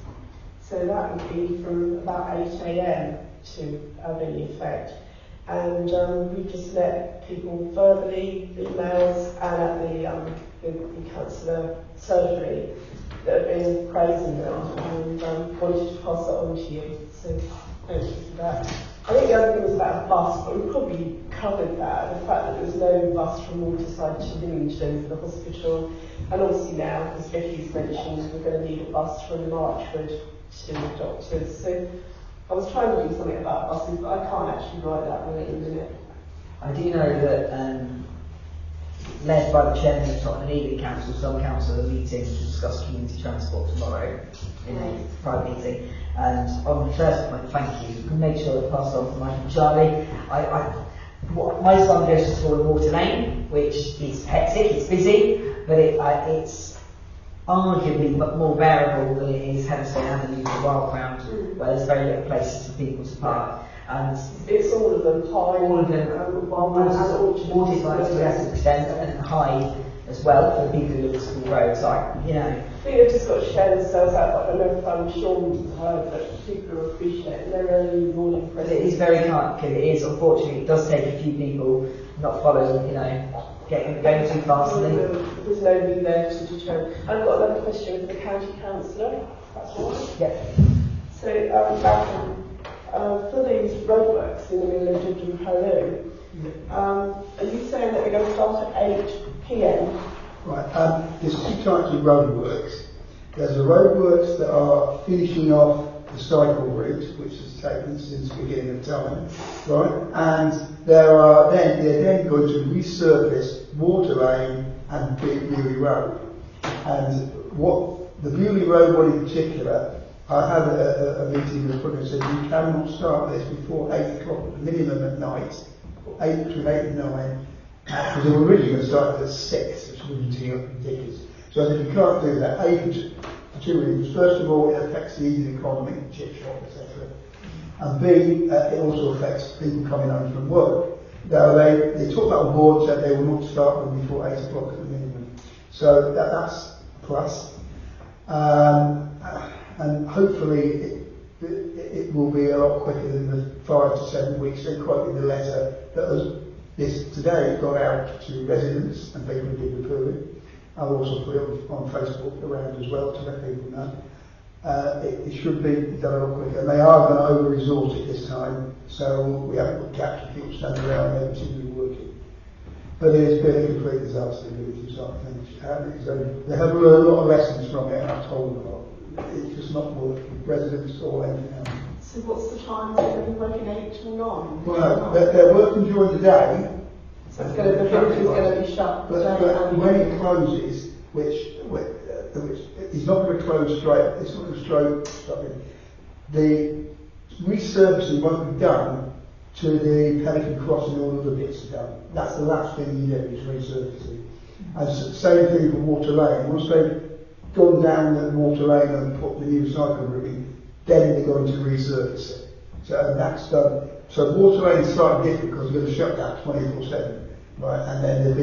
So that would be from about 8 AM to have any effect. And we've just met people verbally, emails, and at the councillor surgery that have been praising them and wanted to pass that on to you. So thank you for that. I think the other thing was about a bus, but we probably covered that. The fact that there was no bus from Waterside to Newington for the hospital, and obviously now, as Vicky's mentioned, we're going to need a bus from Marchwood to the doctors. So I was trying to do something about buses, but I can't actually write that right in a minute. I do know that, led by the chairman of Tottenham Evening Council, some council are meeting to discuss community transport tomorrow in a private meeting. And on the first point, thank you. You can make sure I pass on to Mike and Charlie. My son goes to school in Water Lane, which is hectic, it's busy, but it's arguably more bearable than it is Heatherstone Avenue to Wildcround, where there's very little places for people to park. And it's all of them, all of them, Waterside to a lesser extent, and Hythe as well for the people who live at school road. So I think they've just got to share themselves out. But I don't know if I'm sure that people are appreciating their early morning presence. It is very hard because it is, unfortunately, it does take a few people not following, going too fast. There's nobody there to deter. I've got another question for the county councillor. That's all right. Yeah. So, Malcolm, for these roadworks in the middle of Judge and Parish, are you saying that they're going to start at 8 PM? Right, there's two types of roadworks. There's the roadworks that are finishing off the cycle route, which has taken since the beginning of time, right? And they're then going to resurface Water Lane and Bewley Road. And what the Bewley Road one in particular, I had a meeting with the and said you cannot start this before 8 o'clock minimum at night, between 8 and 9, Because they were originally going to start at 6, which would be ridiculous. So I said, you can't do that. A, for two reasons. First of all, it affects the eating economy, chip shop, etc. And B, it also affects people coming home from work. Now, they talked about boards that they will not start them before 8 o'clock at the minimum. So that's a plus. And hopefully it will be a lot quicker than the 5 to 7 weeks. They quoted the letter that was today got out to residents and people who did the pooling. I've also put it on Facebook around as well to let people know. It should be done a lot quicker. And they are going to over-resource it this time, so we haven't got gaps of people standing around there continually working. But it has been a complete disaster, really, from start to finish. They have learned a lot of lessons from it, and I've told them a lot. It's just not working, residents or anything else. So what's the time? They're going to be working 8 till 9? Well, they're working during the day. So it's going to, the village is going to be shut. But when it closes, which it's not going to close straight, it's not going to stop it. The resurfacing won't be done to the Pelican Cross and all other bits are done. That's the last thing you do, is resurfacing. And same thing for Water Lane. Once they've gone down the Water Lane and put the new cycle route in, then they're going to resurface it. So that's done. So Water Lane is slightly different because they're going to shut that 24/7. Right, and then there's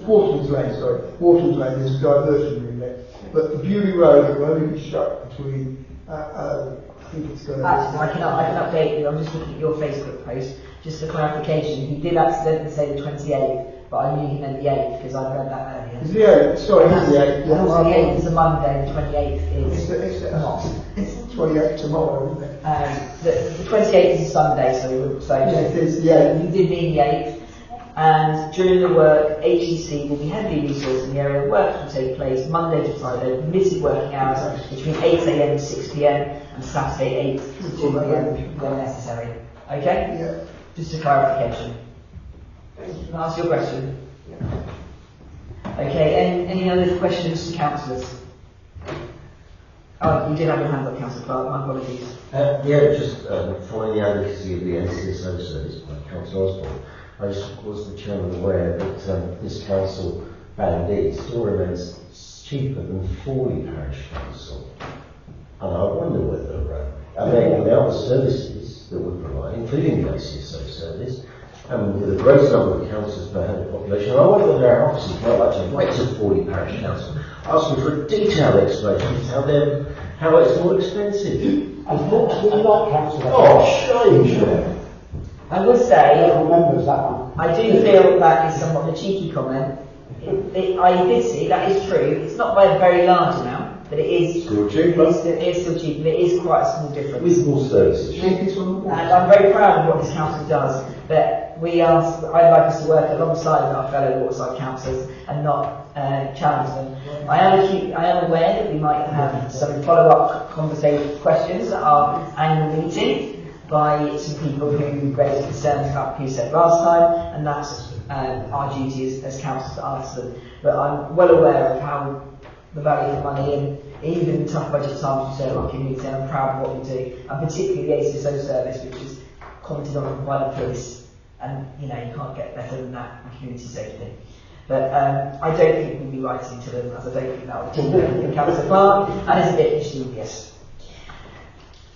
Waterman's Lane, sorry. Waterman's Lane, there's a diversion route there. But the Beauty Road, it will only be shut between, I think it's going to... Actually, I can update you. I'm just looking at your Facebook post. Just for clarification, he did accidentally say the 28th, but I knew he meant the 8th because I'd read that earlier. It's the 8th, sorry, it's the 8th. And also the 8th is a Monday, and the 28th is not. It's 28th tomorrow, isn't it? The 28th is a Sunday, so we wouldn't say. Yeah, it is, yeah. You did mean the 8th. And during the work, HEC will be heavily resourced in the area. Work will take place Monday to Friday, permitted working hours between 8 a.m. and 6 p.m. and Saturday 8 to 2 p.m. when necessary. Okay? Yeah. Just a clarification. Can I ask your question? Okay, any other questions to councillors? Oh, you did have your hand up, Councillor Clark, my apologies. Just following the advocacy of the NCSO service by Councillor Osborne, I was the chairman aware that this council band still remains cheaper than Forley Parish Council. And I wonder whether, are there any other services that we provide, including the NCSO service, and with a greater number of councils per head of population, I wonder whether our officers might like to write to Forley Parish Council, asking for a detailed explanation to how it's more expensive. Unfortunately not, Councillor. Oh, shame. I would say, remembers that one. I do feel that is somewhat of a cheeky comment. I did see, that is true. It's not by a very large amount, but it is Still cheaper. It is still cheap, but it is quite a small difference. With more services. And I'm very proud of what this council does, but I'd like us to work alongside our fellow waterside councillors and not challenge them. I am aware that we might have some follow-up questions at our annual meeting by some people who raised concerns about who said last time, and that's our duty as council to answer them. But I'm well aware of how the value of money, and even in tough budget times we serve our community, and I'm proud of what we do, and particularly the ACSO service, which is commented on by the police, and you can't get better than that in community safety. But I don't think we'll be writing to them, as I don't think that would be Councillor Clark, and it's a bit mischievous.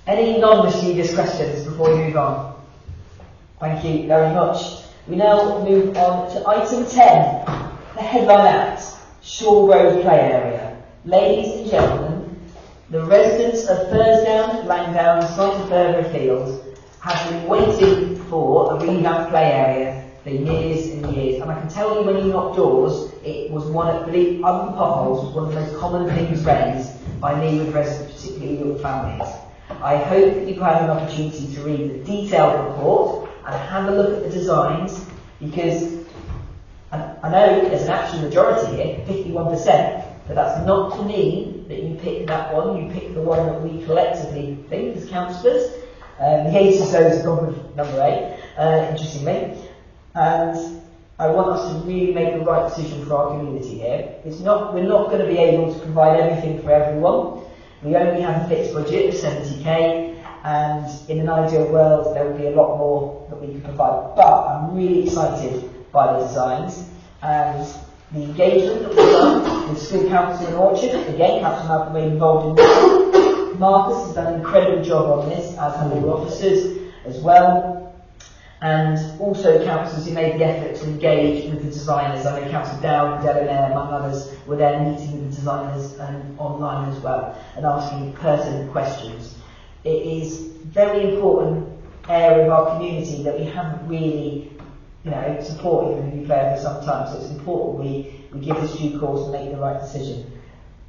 Any non-mischievous questions before we move on? Thank you very much. We now move on to item 10, the headline act, Shaw Road Play Area. Ladies and gentlemen, the residents of Thursdown, Langdown, and slightly further afield have been waiting for a revamped play area for years and years. And I can tell you when you knock doors, it was one of the other than potholes, was one of the most common things raised by me with residents, particularly young families. I hope that you've had an opportunity to read the detailed report and have a look at the designs, because I know there's an actual majority here, 51%, but that's not to mean that you pick that one. You pick the one that we collectively think as councillors. The ACSO has gone with number 8, interestingly, and I want us to really make the right decision for our community here. We're not going to be able to provide everything for everyone. We only have a fixed budget of 70k, and in an ideal world there would be a lot more that we could provide. But I'm really excited by the designs and the engagement that we've done with School Council in Orchard. Again, Councillor Malcolm Wade involved in this. Marcus has done an incredible job on this, as have all the officers as well. And also councillors who made the effort to engage with the designers. I know Councillor Dow and Delaunay, among others, were there meeting with the designers online as well and asking pertinent questions. It is a very important area of our community that we haven't really, supported in the new player for some time, so it's important we give this due course and make the right decision.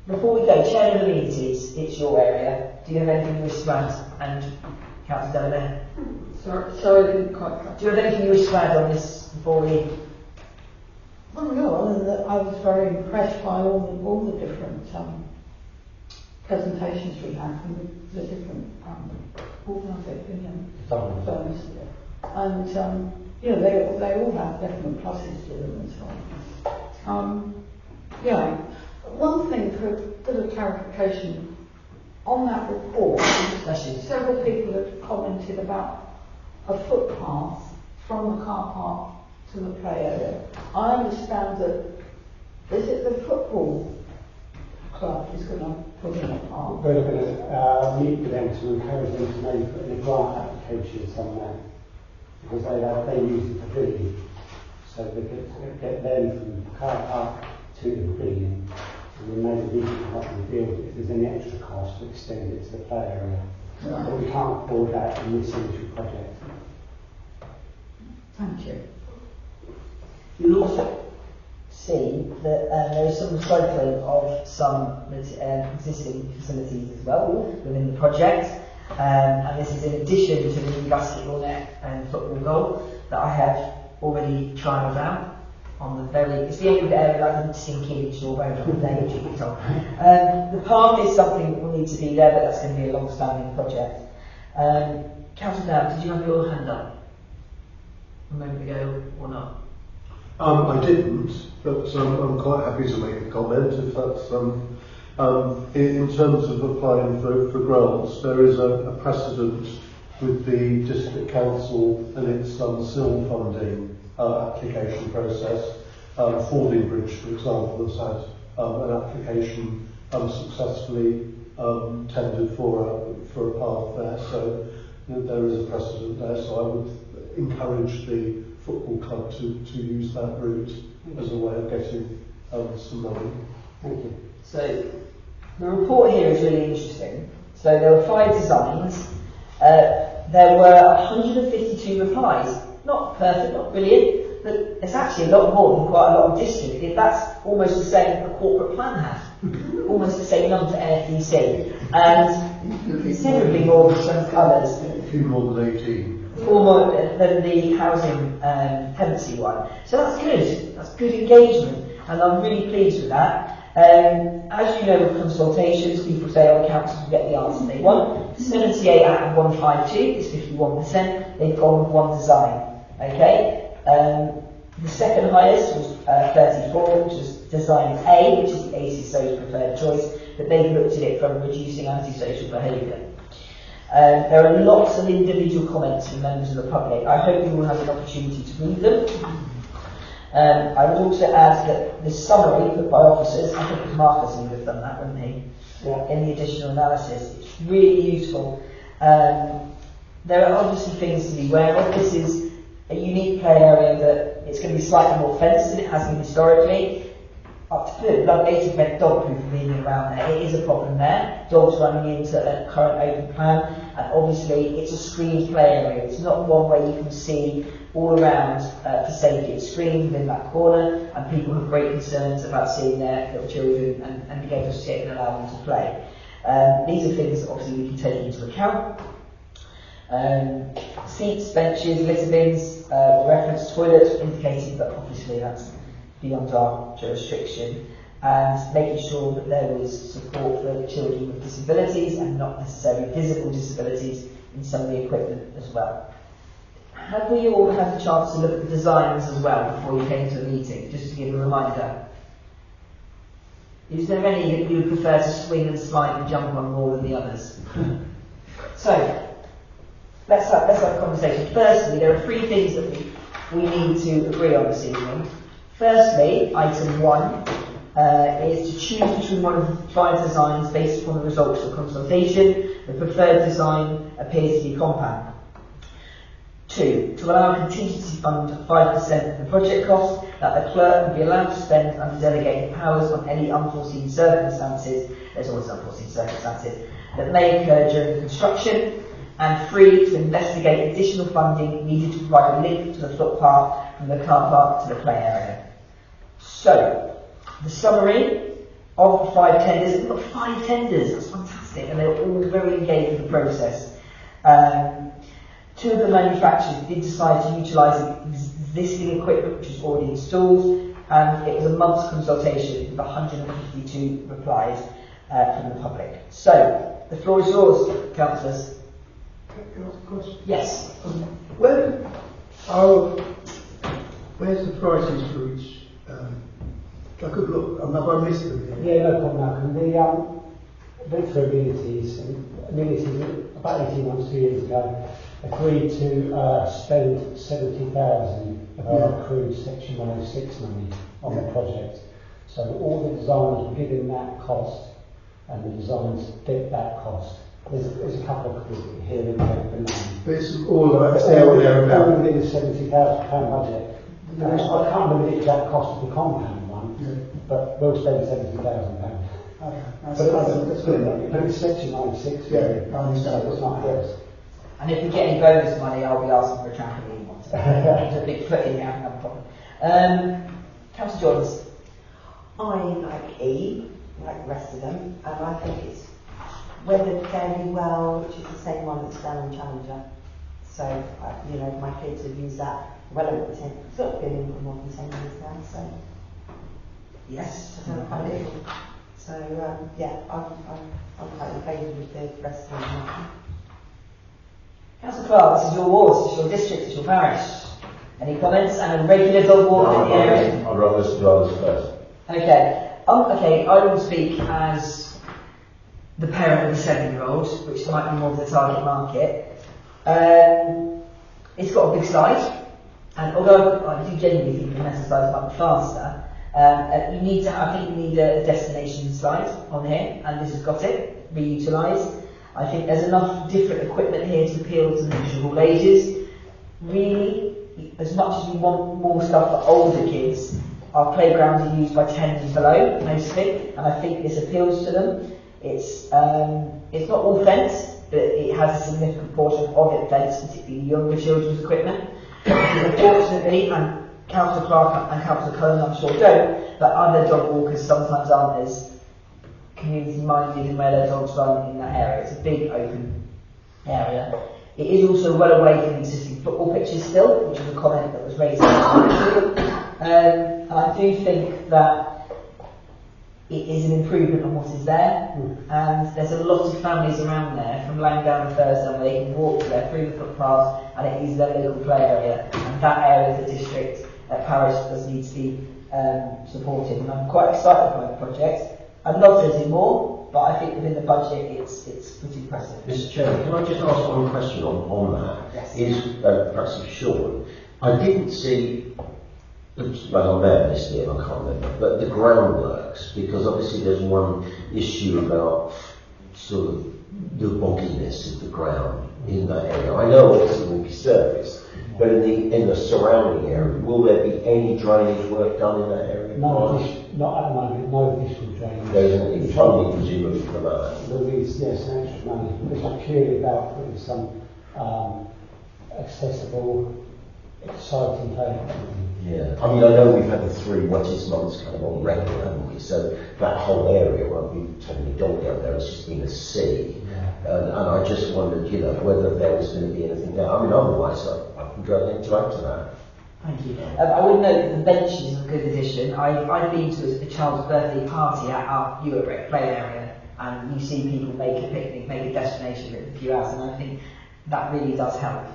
Before we go, Chair of Amenities, it's your area. Do you have anything you wish to add? And Councillor Delaunay? Sorry, I didn't quite catch. Do you have anything you wish to add on this before we... Well, no, other than that I was very impressed by all the different presentations we had from the different organising firms. And, they all have definite pluses to them and so on. One thing for a bit of clarification, on that report, several people have commented about a footpath from the car park to the play area. I understand that, is it the football club is going to put in a park? We're going to meet with them to encourage them to maybe put in a grant application somewhere, because they use the pavilion, so they could get them from the car park to the pavilion, and then maybe we can help them deal with it if there's any extra cost to extend it to the play area. Right. But we can't afford that in this initial project. Thank you. You'll also see that there is some recycling of some existing facilities as well within the project, and this is in addition to the new basketball net and football goal that I have already trialled out on it's the only area that I didn't see kids or very on the day, which you can tell. The park is something that will need to be there, but that's going to be a long-standing project. Councillor Dow, did you have your hand up a moment ago or not? I didn't, but I'm quite happy to make a comment if that's in terms of applying for grants. There is a precedent with the district council and its SIL funding application process. Fordingbridge, for example, has had an application successfully tendered for a path there, so there is a precedent there. So I would encourage the football club to use that route as a way of getting some money. Thank you. So the report here is really interesting. So there were 5 designs. There were 152 replies. Not perfect, not brilliant, but it's actually a lot more than quite a lot of districts. That's almost the same that the corporate plan had. Almost the same number for NFDC. And considerably more than some colours. A few more than 18. More than the housing tenancy one. So that's good. That's good engagement, and I'm really pleased with that. As you know, with consultations, people say, the council will get the answer they want. 78 out of 152 is 51%. They've gone with one design. Okay. The second highest was 34, which was design A, which is the ACSO's preferred choice, but they've looked at it from reducing antisocial behaviour. There are lots of individual comments from members of the public. I hope you will have an opportunity to read them. I would also add that the summary put by officers, I think it was Marcus who would have done that, wouldn't he? Yeah. In the additional analysis. It's really useful. There are obviously things to be aware of. This is a unique play area that it's going to be slightly more fenced than it has been historically. Up to put it, like 80% dog proof being around there. It is a problem there. Dogs running into a current open plan, and obviously it's a screened play area. It's not one where you can see all around for safety. It's screened within that corner, and people have great concerns about seeing their little children and being able to sit and allow them to play. These are things that obviously we can take into account. Seats, benches, litter bins, reference toilets indicated, but obviously that's beyond our jurisdiction, and making sure that there was support for children with disabilities and not necessarily visible disabilities in some of the equipment as well. Have we all had the chance to look at the designs as well before you came to the meeting, just to give a reminder? Is there any that you would prefer to swing and slide and jump on more than the others? So, let's have a conversation. Firstly, there are 3 things that we need to agree on this evening. Firstly, item 1 is to choose between one of the 5 designs based upon the results of consultation. The preferred design appears to be compound. 2, to allow a contingency fund of 5% of the project cost that the clerk will be allowed to spend under delegated powers on any unforeseen circumstances, there's always unforeseen circumstances, that may occur during construction. And 3, to investigate additional funding needed to provide a link to the footpath from the car park to the play area. So, the summary of the 5 tenders, we've got 5 tenders, that's fantastic, and they're all very engaged with the process. 2 of the manufacturers did decide to utilise existing equipment which was already installed, and it was a month's consultation with 152 replies from the public. So, the floor is yours, councillors. Yes. Where's the prices for each? I could look. Have I missed them? Yeah, no problem, Malcolm. The for amenities about 18 months, 2 years ago, agreed to spend 70,000 of our accrued Section 106 money on the project. So all the designers were given that cost, and the designs did that cost. There's a couple of here and there, but it's all about all within the £70,000 budget. I can't remember the exact cost of the compound one, but we'll spend £70,000. Okay, that's good. But it's Section 96. Yeah, I understand. It's not ours. And if we get any bonus money, I'll be asking for a trampoline once. There's a big foot in there, I have a problem. Councillor Jones. I like E, like the rest of them, and I think it's weathered fairly well, which is the same one that's down in Challenger. So, my kids have used that well over the 10, sort of been in for more than 10 years now, so. Yes. So, I'm quite in favour with the rest of them. Councillor Clark, this is your ward, this is your district, this is your parish. Any comments? And a regular dog walk in the area? I'd rather listen to others first. Okay. Okay, I will speak as the parent of a 7-year-old, which might be more of the target market. It's got a big slide, and although I do genuinely think the metal slide might be faster, I think you need a destination slide on here, and this has got it, reutilised. I think there's enough different equipment here to appeal to the visual ages. Really, as much as we want more stuff for older kids, our playgrounds are used by 10 and below, mostly, and I think this appeals to them. It's not all fenced, but it has a significant portion of it fenced, particularly younger children's equipment. Unfortunately, and Councillor Clark and Councillor Cohen I'm sure don't, but other dog walkers sometimes aren't as community minded in where their dogs run in that area. It's a big open area. It is also well away from existing football pitches still, which was a comment that was raised. And I do think that it is an improvement on what is there, and there's a lot of families around there from Langdown and Thursday where they can walk there through the footpaths, and it is their local play area, and that area of the district at Parish does need to be supported, and I'm quite excited by the project. I'd love to do more, but I think within the budget it's pretty impressive. Mr. Chairman, can I just ask one question on that? Yes. Is perhaps for Sean. I didn't see, well, I may have missed it, I can't remember, but the groundworks, because obviously there's one issue about sort of the bogginess of the ground in that area. I know obviously it will be surfaced, but in the surrounding area, will there be any drainage work done in that area? No, not at the moment, no additional drainage. There's any funding presumably for that? There is, yes, an extra money. This is purely about putting some accessible, exciting playground. Yeah, I mean, I know we've had the 3 wettest months kind of on record, haven't we? So that whole area won't be totally dog down there, it's just been a sea. Yeah. And I just wondered, whether there was going to be anything there. I mean, otherwise, I can go into that. Thank you. I would note that the benches are a good addition. I've been to a child's birthday party at our Europe play area, and you see people make a picnic, make a destination in a few hours, and I think that really does help.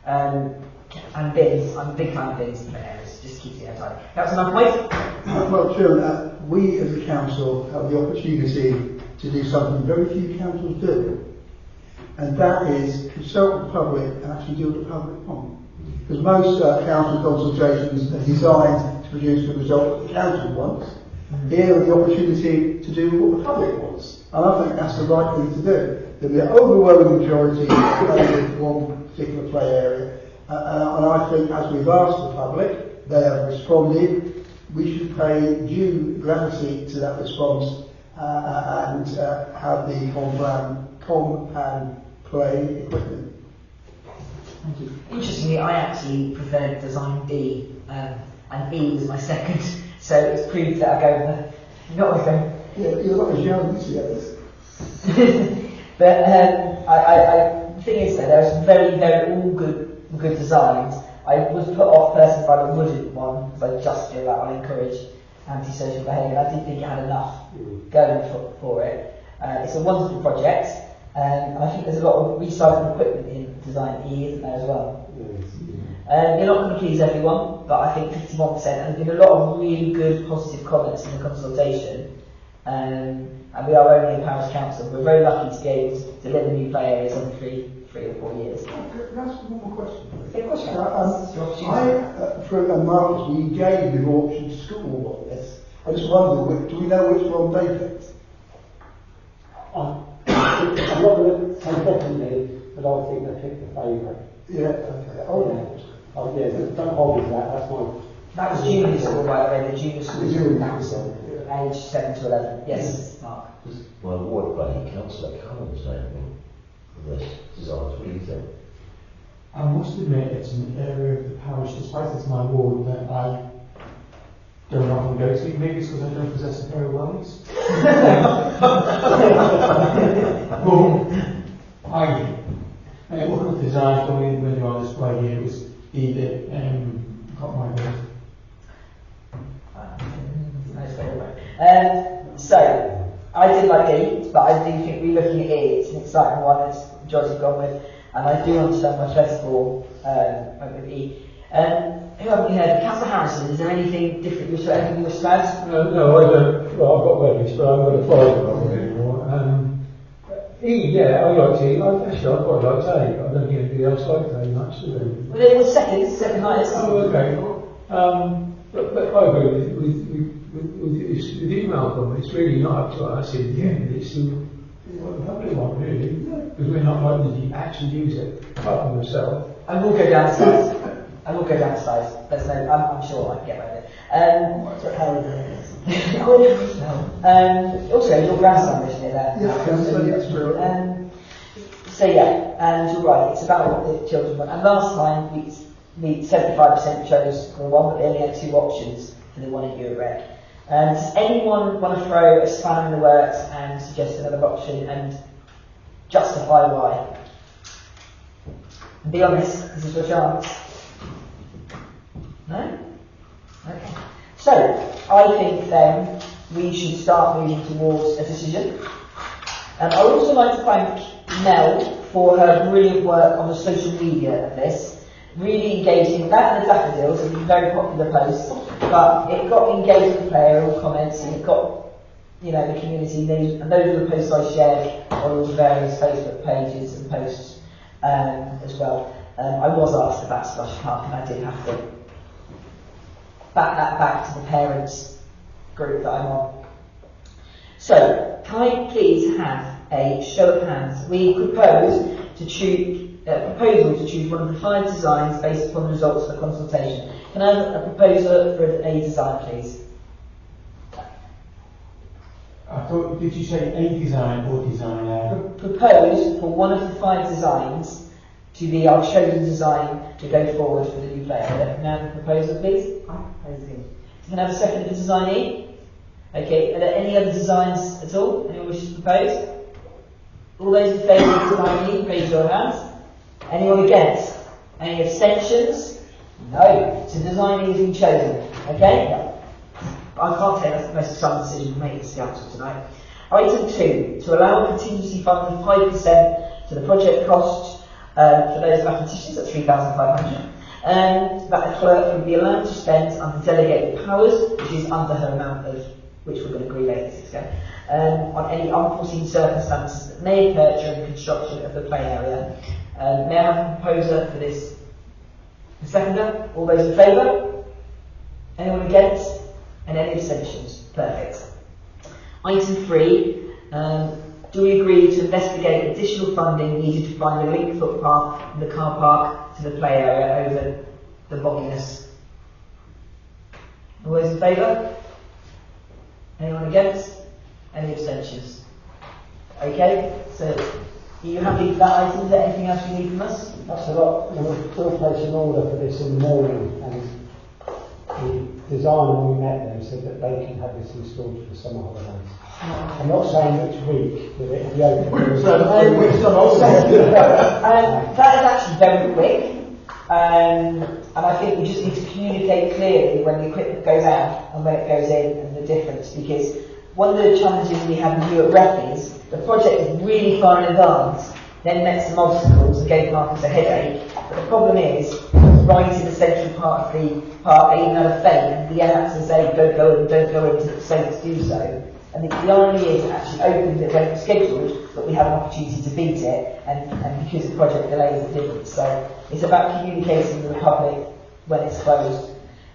And bins, I'm a big fan of bins in play areas, just keeps it tidy. Councillor Malcolm. Well, Chairman, we as a council have the opportunity to do something very few councils do. and that is consult the public and actually do what the public want. Because most council consultations are designed to produce the result that the council wants. Here are the opportunity to do what the public wants. And I think that's the right thing to do. There'll be an overwhelming majority of one particular play area. And I think as we've asked the public, they have responded. We should pay due gravity to that response and have the comp play equipment. Thank you. Interestingly, I actually preferred design D, and E was my second, so it's proved that I go with the not with them. Yeah, you're not as young as the others. But the thing is, though, there are some very all good designs. I was put off personally by the wooden one because I just feel that I encourage antisocial behaviour. I didn't think it had enough going for it. It's a wonderful project. And I think there's a lot of recycled equipment in design E, isn't there, as well? You're not going to please everyone, but I think 51%, and there's been a lot of really good positive comments in the consultation. And we are only a parish council. We're very lucky to be able to deliver new play areas every 3 or 4 years. Can I ask one more question? Yeah, of course. For Marcus, we engaged with Auction School on this. I just wonder, do we know which one they picked? I'm not going to say definitely, but I think they picked the favourite. Yeah, okay. Oh yeah, don't hold me to that, that's my... That was junior school, by the way, the junior school Junior council, age 7 to 11. Yes, Mark. Well, ward bloody councillor Cullen was naming this designs. What do you think? I must admit, it's an area of the parish, despite it's my ward, that I don't often go to. Maybe it's because I don't possess a pair of wellies. Well, one of the designs when you're on display here was either got my vote. So, I did like E, but I do think relooking at E, it's an exciting one, as Joyce has gone with, and I do understand my festival with E. Who haven't we heard? Councillor Harrison, is there anything different? Anything you wish to add? No, I don't. Well, I've got wellies, but I'm going to follow them anymore. E, yeah, I like E. Actually, I quite like A. I don't think anybody else likes A much, do they? Well, it was second highest. Oh, okay. But I agree with the email comment. It's really not up to us in the end. It's the public one, really, because we're not likely to actually use it, apart from myself. I will go downstairs. There's no, I'm sure I can get away with it. Also, your grandson was near there. So yeah, and you're right, it's about what the children want. And last time, we 75% chose for one, but they only had 2 options for the one at Eurorec. Does anyone want to throw a spanner in the works and suggest another option and justify why? And be honest, this is your chance. No? Okay. So, I think then we should start moving towards a decision. And I would also like to thank Mel for her brilliant work on the social media of this. Really engaging, that and the daffodils, it's a very popular post, but it got engagement player, all comments, and it got, the community news, and those are the posts I shared on all the various Facebook pages and posts as well. I was asked about Slush Park, and I did have to back that back to the parents group that I'm on. So, can I please have a show of hands? We propose to choose proposal to choose one of the 5 designs based upon the results of the consultation. Can I have a proposal for a design, please? I thought, did you say a design or designer? Propose for one of the 5 designs to be our chosen design to go forward for the new player. Can I have a proposal, please? I'm proposing. Can I have a second for design E? Okay, are there any other designs at all? Anyone wish to propose? All those in favour of design E, raise your hands. Anyone against? Any abstentions? No. So design E has been chosen. Okay? No. I can't say that's the most exciting decision we made this council tonight. Item 2, to allow a contingency fund of 5% to the project cost for those mathematicians at 3,500. And that the clerk would be allowed to spend under delegated powers, which is under her amount of which we're going to agree later, on any unforeseen circumstances that may occur during the construction of the play area. May I have a proposer for this? The seconder? All those in favour? Anyone against? And any abstentions? Perfect. Item 3. Do we agree to investigate additional funding needed to find a link footpath from the car park to the play area over the bogginess? All those in favour? Anyone against? Any abstentions? Okay, so are you happy with that item? Is there anything else you need from us? That's a lot. We'll place an order for this in the morning, and the designer we met them said that they can have this installed for the summer holidays. I'm not saying which week, but it'll be open. That is actually very quick, and I think we just need to communicate clearly when the equipment goes out and when it goes in and the difference, because one of the challenges we have in Europe Rec is the project is really far in advance, then met some obstacles and gave Marcus a headache. But the problem is, right in the central part of the park, they even had a fake, and the had to say, don't go in, to say to do so. And the irony is, it actually opened it when it was scheduled, but we have an opportunity to beat it, and because the project delays it didn't. So it's about communicating with the public when it's closed.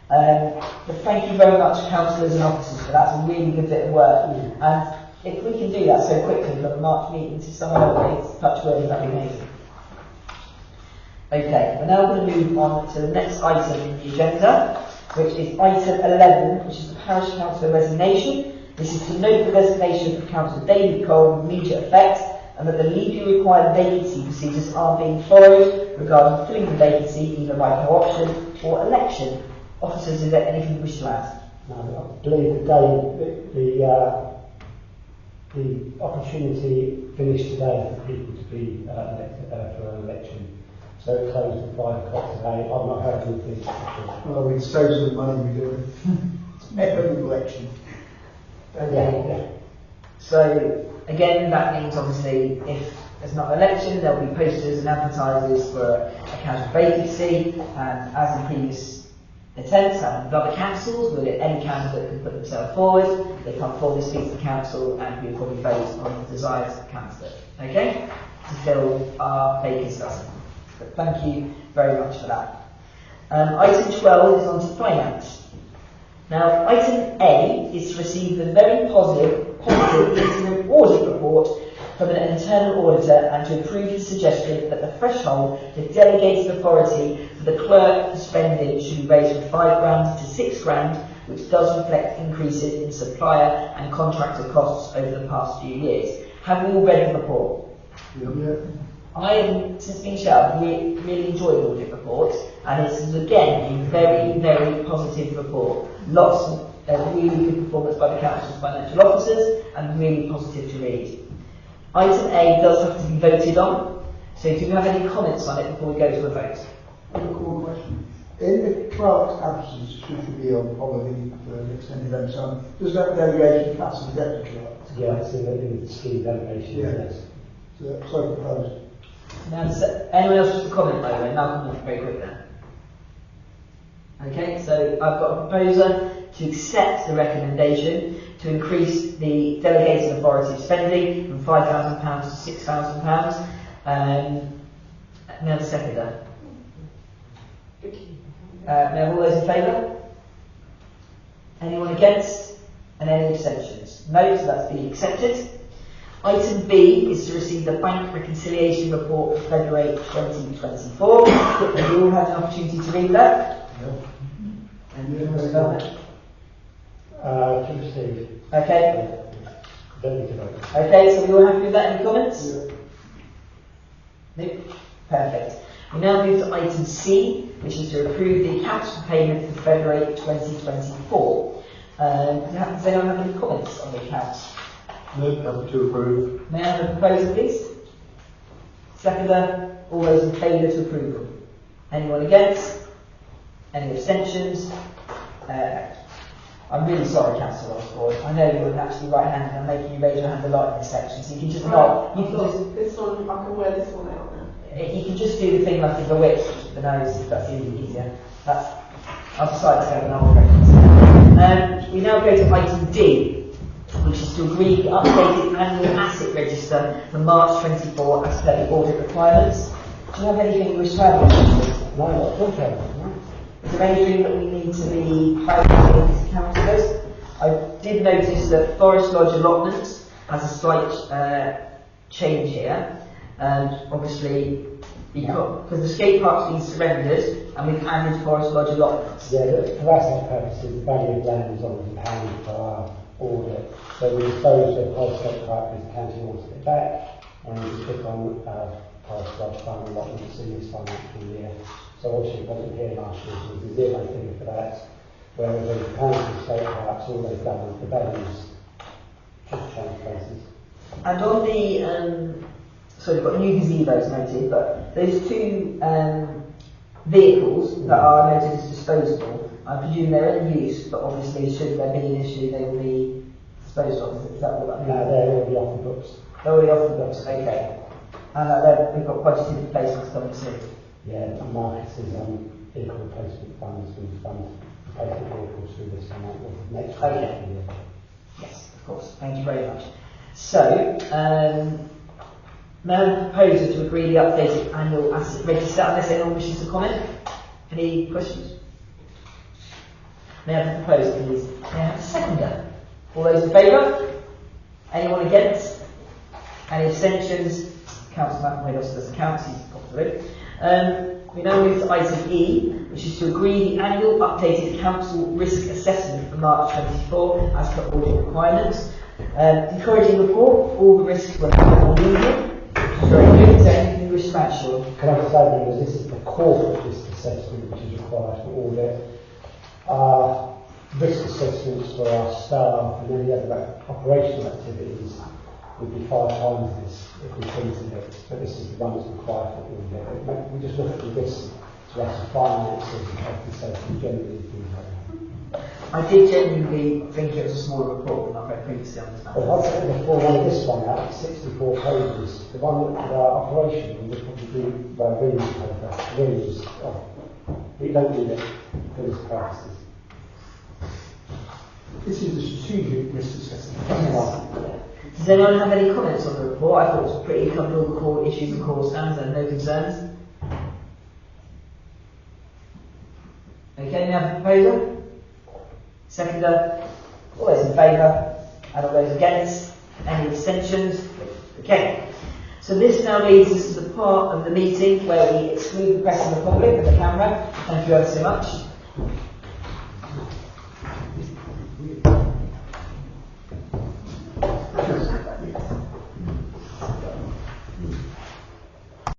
But thank you very much, councillors and officers, for that's a really good bit of work. And if we can do that so quickly from the March meeting to summer holidays, touch wood, that'd be amazing. Okay, we're now going to move on to the next item in the agenda, which is item 11, which is the Parish Councillor resignation. This is to note the resignation of Councillor David Cole with immediate effect, and that the legally required vacancy procedures are being followed regarding filling the vacancy either by co-option or election. Officers, is there anything you wish to add? No, I believe the opportunity finished today for people to be elected for an election. So it closed at 5 o'clock today. I've not heard anything. Well, we saves the money we do. Every election. Yeah. So again, that means obviously if there's not an election, there'll be posters and advertisers for a council vacancy, and as in previous attempts and with other councils, where any candidate can put themselves forward, they come forward, speak to the council, and we'll probably vote on the desired candidate, okay, to fill our vacancy. But thank you very much for that. Item 12 is on to finance. Now, item A is to receive the very positive interim audit report from an internal auditor and to approve the suggestion that the threshold for delegated authority for the clerk for spending should be raised from £5,000 to £6,000, which does reflect increases in supplier and contractor costs over the past few years. Have we all read the report? Yeah. I have, since being chair, I've really enjoyed the audit report, and it's again a very, very positive report. Lots of really good performance by the council's financial officers, and really positive to read. Item A does have to be voted on, so do you have any comments on it before we go to a vote? I have a cool question. In the clerk's absence, should she be on holiday for an extended event time, does that delegation pass the deputy clerk? Yeah, it's in the scheme delegation. Yeah. Yes. So proposed. Now, does anyone else wish to comment by the way? Malcolm, very quick then. Okay, so I've got a proposer to accept the recommendation to increase the delegated authority of spending from £5,000 to £6,000. Now the seconder. Now all those in favour? Anyone against? And any abstentions? No, so that's been accepted. Item B is to receive the bank reconciliation report for February 2024. Have you all had an opportunity to read that? No. And you want to start it? To receive. Okay. Don't need to vote. Okay, so we all happy with that? Any comments? Yeah. No? Perfect. We now move to item C, which is to approve the accounts for payment for February 2024. Does anyone have any comments on the accounts? No, happy to approve. May I have a proposal, please? Seconder, all those in favour to approval? Anyone against? Any abstentions? I'm really sorry, Councillor Osborne. I know you're actually right-handed. I'm making you raise your hand a lot in this section, so you can just nod. You can just, This one, I can wear this one out now. you can just do the thing like the witch with the nose, if that's easier. I've decided to have an old reference. We now go to item D, which is to agree the updated annual asset register for March 24 as per the audit requirements. Do you have anything you wish to add? No, not at all. Is there anything that we need to be clarifying as councillors? I did notice that Forest Lodge allotment has a slight change here, and obviously because the skate park's been surrendered and we've added Forest Lodge allotments. Yeah, for asset purposes, the value of land is always £1 for our audit. So we disposed of Forest Lodge Park because the county wanted it back, and we took on Forest Lodge farm allotments in this financial year. So obviously it wasn't here last year, so there's a zero figure for that. Whereas the council state parks, all they've done with the values just change places. And on the, so we've got new gazebos noted, but those two vehicles that are noted as disposable, I presume they're in use, but obviously should there be an issue, they will be disposed of. Is that what that means? No, they're already off the books. They're already off the books, okay. And we've got budgeted replacements coming soon. Yeah, the market is vehicle replacement funds and fund replacement vehicles through this and that next year. Yes, of course. Thank you very much. So, may I have a proposer to agree the updated annual asset register, unless anyone wishes to comment? Any questions? May I have a proposer, please? May I have a seconder? All those in favour? Anyone against? Any abstentions? Councillor McElroy also doesn't count, he's got through. We now move to item E, which is to agree the annual updated council risk assessment for March 24 as per audit requirements. Encouraging report, all the risks were on medium, which is very good. Is there anything you wish to add, Sean? Can I just say, members, this is the corporate risk assessment which is required for audit. Risk assessments for our staff and any other operational activities would be 5 times this if we printed it, but this is the one that's required for audit. We just look at the risk to us of finances and health and safety generally things like that. I did genuinely think it was a small report, but not very previously understand. Well, I've taken the full one of this one out, it's 64 pages. The one that operational would probably be reams paper, reams. We don't need it for this purposes. This is the strategic risk assessment. Does anyone have any comments on the report? I thought it was pretty covered all the core issues and core stands and no concerns. Okay, may I have a proposer? Seconder? All those in favour? And all those against? Any abstentions? Okay. So this now leads us to the part of the meeting where we exclude the press and the public and the camera. Thank you ever so much.